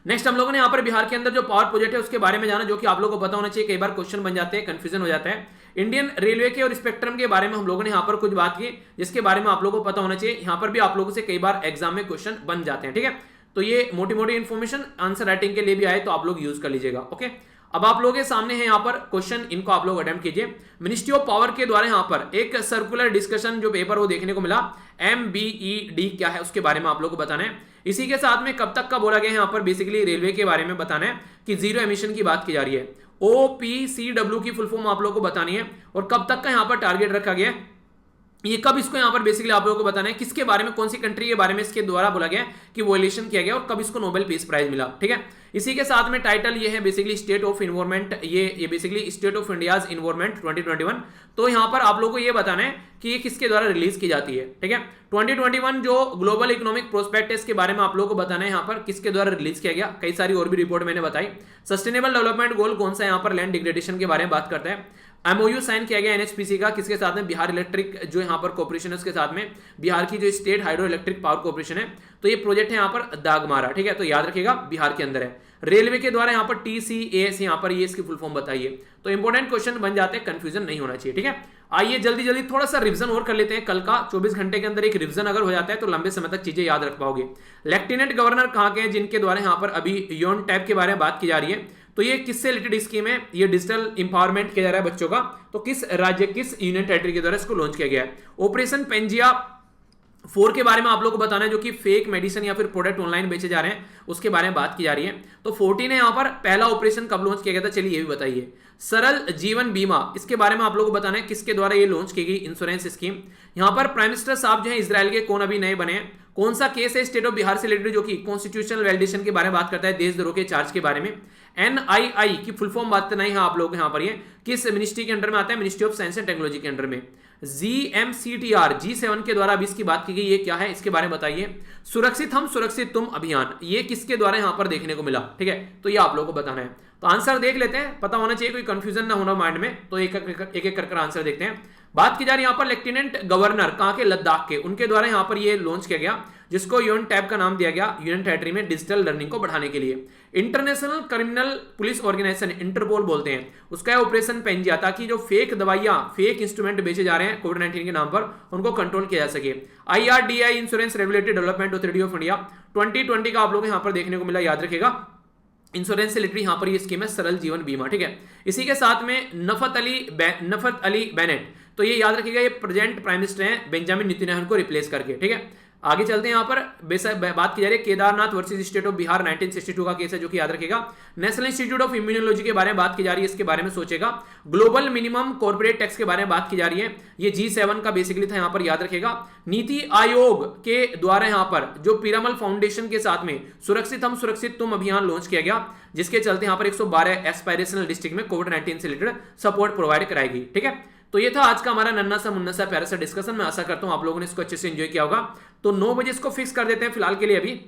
नेक्स्ट हम लोगों ने यहाँ पर बिहार के अंदर जो पावर प्रोजेक्ट है उसके बारे में जाना, जो कि आप लोगों को पता होना चाहिए, कई बार क्वेश्चन बन जाते हैं, कंफ्यूजन हो जाता है। इंडियन रेलवे के और स्पेक्ट्रम के बारे में हम लोगों ने यहाँ पर कुछ बात की जिसके बारे में आप लोगों को पता होना चाहिए। यहाँ पर भी आप लोगों से कई बार एग्जाम में क्वेश्चन बन जाते हैं, ठीक है। तो ये मोटी मोटी इन्फॉर्मेशन आंसर राइटिंग के लिए भी आए तो आप लोग यूज कर लीजिएगा, ओके। अब आप लोगों के सामने है यहाँ पर क्वेश्चन, इनको आप लोग अटेम्प्ट कीजिए। मिनिस्ट्री ऑफ पावर के द्वारा यहाँ पर एक सर्कुलर डिस्कशन जो पेपर वो देखने को मिला, MBED क्या है उसके बारे में आप लोग को बताना है। इसी के साथ में कब तक का बोला गया है यहाँ पर बेसिकली रेलवे के बारे में बताना है कि जीरो एमिशन की बात की जा रही है। OPCW की फुल फॉर्म आप लोगों को बतानी है, और कब तक का यहाँ पर टारगेट रखा गया है, ये कब इसको यहाँ पर बेसिकली आप लोगों को बताना है, किसके बारे में, कौन सी कंट्री के बारे में इसके द्वारा बोला गया कि वॉयलेशन किया गया और कब इसको नोबेल पीस प्राइज मिला, ठीक है। इसी के साथ में टाइटल ये है बेसिकली स्टेट ऑफ इन्वायरमेंट, ये basically state of India's environment 2021। तो यहाँ पर आप लोगों को ये बताना है कि ये किसके द्वारा रिलीज की जाती है, ठीक है। 2021 जो ग्लोबल इकोनॉमिक प्रोस्पेक्ट है इसके बारे में आप लोगों को बताना है यहाँ पर किसके द्वारा रिलीज किया गया। कई सारी और भी रिपोर्ट मैंने बताई। सस्टेनेबल डेवलपमेंट गोल कौन सा है, यहाँ पर लैंड डिग्रेडेशन के बारे में बात करता है। MOU साइन किया गया NHPC का, किसके साथ में, बिहार इलेक्ट्रिक जो यहाँ पर कॉर्पोरेशन है उसके साथ में, बिहार की जो state hydro electric power corporation है। तो ये प्रोजेक्ट है यहाँ पर दागमारा, ठीक है, तो याद रखिएगा बिहार के अंदर है। रेलवे के द्वारा यहाँ पर TCAS यहाँ पर ये इसकी फुल फॉर्म बताइए। तो इंपॉर्टेंट क्वेश्चन बन जाते हैं, कंफ्यूजन नहीं होना चाहिए, ठीक है। आइए जल्दी जल्दी थोड़ा सा रिवीजन और कर लेते हैं। कल का 24 घंटे के अंदर एक रिवीजन अगर हो जाता है तो लंबे समय तक चीजें याद रख पाओगे। लेफ्टिनेंट गवर्नर कहाँ के हैं जिनके द्वारा यहाँ पर अभी योन टैब के बारे में बात की जा रही है। तो ये किससे रिलेटेड स्कीम है, ये डिजिटल इंपावरमेंट किया जा रहा है बच्चों का। तो किस राज्य, किस यूनियन टेरिटरी के द्वारा इसको लॉन्च किया गया है। ऑपरेशन पेंजिया 4 के बारे में आप लोगों को बताना है, जो कि फेक मेडिसिन या फिर प्रोडक्ट ऑनलाइन बेचे जा रहे हैं उसके बारे में बात की जा रही है। तो 14 है यहाँ पर पहला ऑपरेशन कब लॉन्च किया गया था, चलिए ये भी बताइए। सरल जीवन बीमा, इसके बारे में आप लोगों को बताना है किसके द्वारा ये लॉन्च की गई इंश्योरेंस स्कीम। यहाँ पर प्राइम मिनिस्टर साहब जो है इजराइल के कौन अभी नए बने हैं, कौन सा केस है स्टेट ऑफ बिहार से रिलेटेड जो कि कॉन्स्टिट्यूशनल वैलिडेशन के बारे में बात करता है, देशद्रोह के चार्ज के बारे में। एनआईआई की फुल फॉर्म बात करना है आप लोग यहाँ पर, ये किस मिनिस्ट्री के अंडर में आता है, ministry of science and technology के अंडर में। GMCTR G7 के द्वारा अभी इसकी बात की गई, ये क्या है इसके बारे में बताइए। सुरक्षित हम सुरक्षित तुम अभियान, ये किसके द्वारा यहां पर देखने को मिला, ठीक है, तो ये आप लोगों को बताना है। तो आंसर देख लेते हैं, पता होना चाहिए, कोई कंफ्यूजन ना होना माइंड में, तो एक एक कर आंसर देखते हैं। बात की जा रही है यहाँ पर लेफ्टिनेंट गवर्नर कहाँ के, लद्दाख के, उनके द्वारा यहाँ पर ये लॉन्च किया गया, जिसको यूएन टैब का नाम दिया गया, यूनियन टेरिटरी में डिजिटल लर्निंग को बढ़ाने के लिए। International Criminal Police Organisation Interpol बोलते हैं, उसका ऑपरेशन पेंजिया, ताकि जो फेक दवाइयां फेक इंस्ट्रूमेंट बेचे जा रहे हैं कोविड-19 के नाम पर, उनको कंट्रोल किया जा सके। IRDAI insurance regulatory development authority of India 2020 का आप लोग यहाँ पर देखने को मिला, याद रखेगा। इंश्योरेंस से रिलेटेड यहाँ पर ये स्कीम है सरल जीवन बीमा, ठीक है। इसी के साथ में नफत अली बेनेट, तो ये याद रखिएगा, ये प्रेजेंट प्राइम मिनिस्टर हैं बेंजामिन नेतन्याहू को रिप्लेस करके, ठीक है। आगे चलते हैं, यहाँ पर बात की जा रही है Kedarnath versus state of Bihar 1962 का केस है, जो कि याद रखेगा। नेशनल इंस्टीट्यूट ऑफ इम्यूनोलॉजी के बारे में बात की जा रही है, इसके बारे में सोचेगा। ग्लोबल मिनिमम कॉर्पोरेट टैक्स के बारे में बात की जा रही है, ये G7 का बेसिकली था, यहाँ पर याद रखेगा। नीति आयोग के द्वारा यहाँ पर जो पिरामल फाउंडेशन के साथ में सुरक्षित हम सुरक्षित तुम अभियान लॉन्च किया गया, जिसके चलते यहाँ पर 112 एस्पायरेशनल डिस्ट्रिक्ट में कोविड-19 से रिलेटेड सपोर्ट प्रोवाइड कराएगी, ठीक है। तो ये था आज का हमारा नन्ना सा मुन्ना सा प्यारा सा डिस्कशन। मैं आशा करता हूं आप लोगों ने इसको अच्छे से एंजॉय किया होगा। तो 9 बजे इसको फिक्स कर देते हैं फिलहाल के लिए अभी,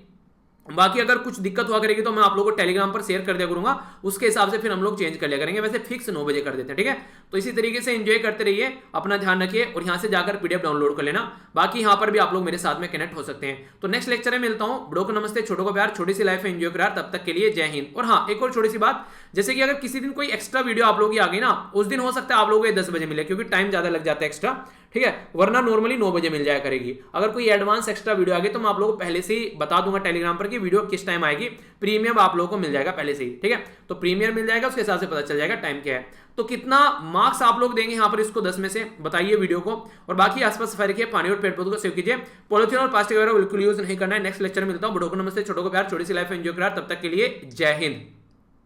बाकी अगर कुछ दिक्कत हुआ करेगी तो मैं आप लोगों को टेलीग्राम पर शेयर कर दिया करूंगा, उसके हिसाब से फिर हम लोग चेंज कर लिया करेंगे। वैसे फिक्स 9 बजे कर देते हैं, ठीक है। तो इसी तरीके से एंजॉय करते रहिए, अपना ध्यान रखिए, और यहाँ से जाकर PDF डाउनलोड कर लेना। बाकी यहाँ पर भी आप लोग मेरे साथ में कनेक्ट हो सकते हैं। तो नेक्स्ट लेक्चर में मिलता हूँ। बड़ों को नमस्ते, छोटों को प्यार, छोटी सी लाइफ है एंजॉय करा, तब तक के लिए जय हिंद। और हाँ, एक और छोटी सी बात, जैसे कि अगर किसी दिन कोई एक्स्ट्रा वीडियो आप लोगों की आ गई ना, उस दिन हो सकता है आप लोगों को 10 बजे मिले, क्योंकि टाइम ज्यादा लग जाता है एक्स्ट्रा, ठीक है, वरना नॉर्मली 9 बजे मिल जाया करेगी। अगर कोई एडवांस एक्स्ट्रा वीडियो आ गई तो मैं आप लोगों को पहले से ही बता दूंगा टेलीग्राम पर कि वीडियो किस टाइम आएगी। प्रीमियम आप लोगों को मिल जाएगा पहले से ही, ठीक है। तो प्रीमियम मिल जाएगा, उसके हिसाब से पता चल जाएगा टाइम क्या है। तो कितना मार्क्स आप लोग देंगे यहाँ पर इसको 10 में से बताइए वीडियो को। और बाकी आसपास सफाई रखिए, पानी और पेड़ पौधों को सेव कीजिए, पॉलिथीन और प्लास्टिक वगैरह बिल्कुल यूज नहीं करना है। नेक्स्ट लेक्चर में मिलता हूँ। बड़ों को नमस्ते, छोटों को प्यार, छोटी सी लाइफ एंजॉय करा, तब तक के लिए जय हिंद।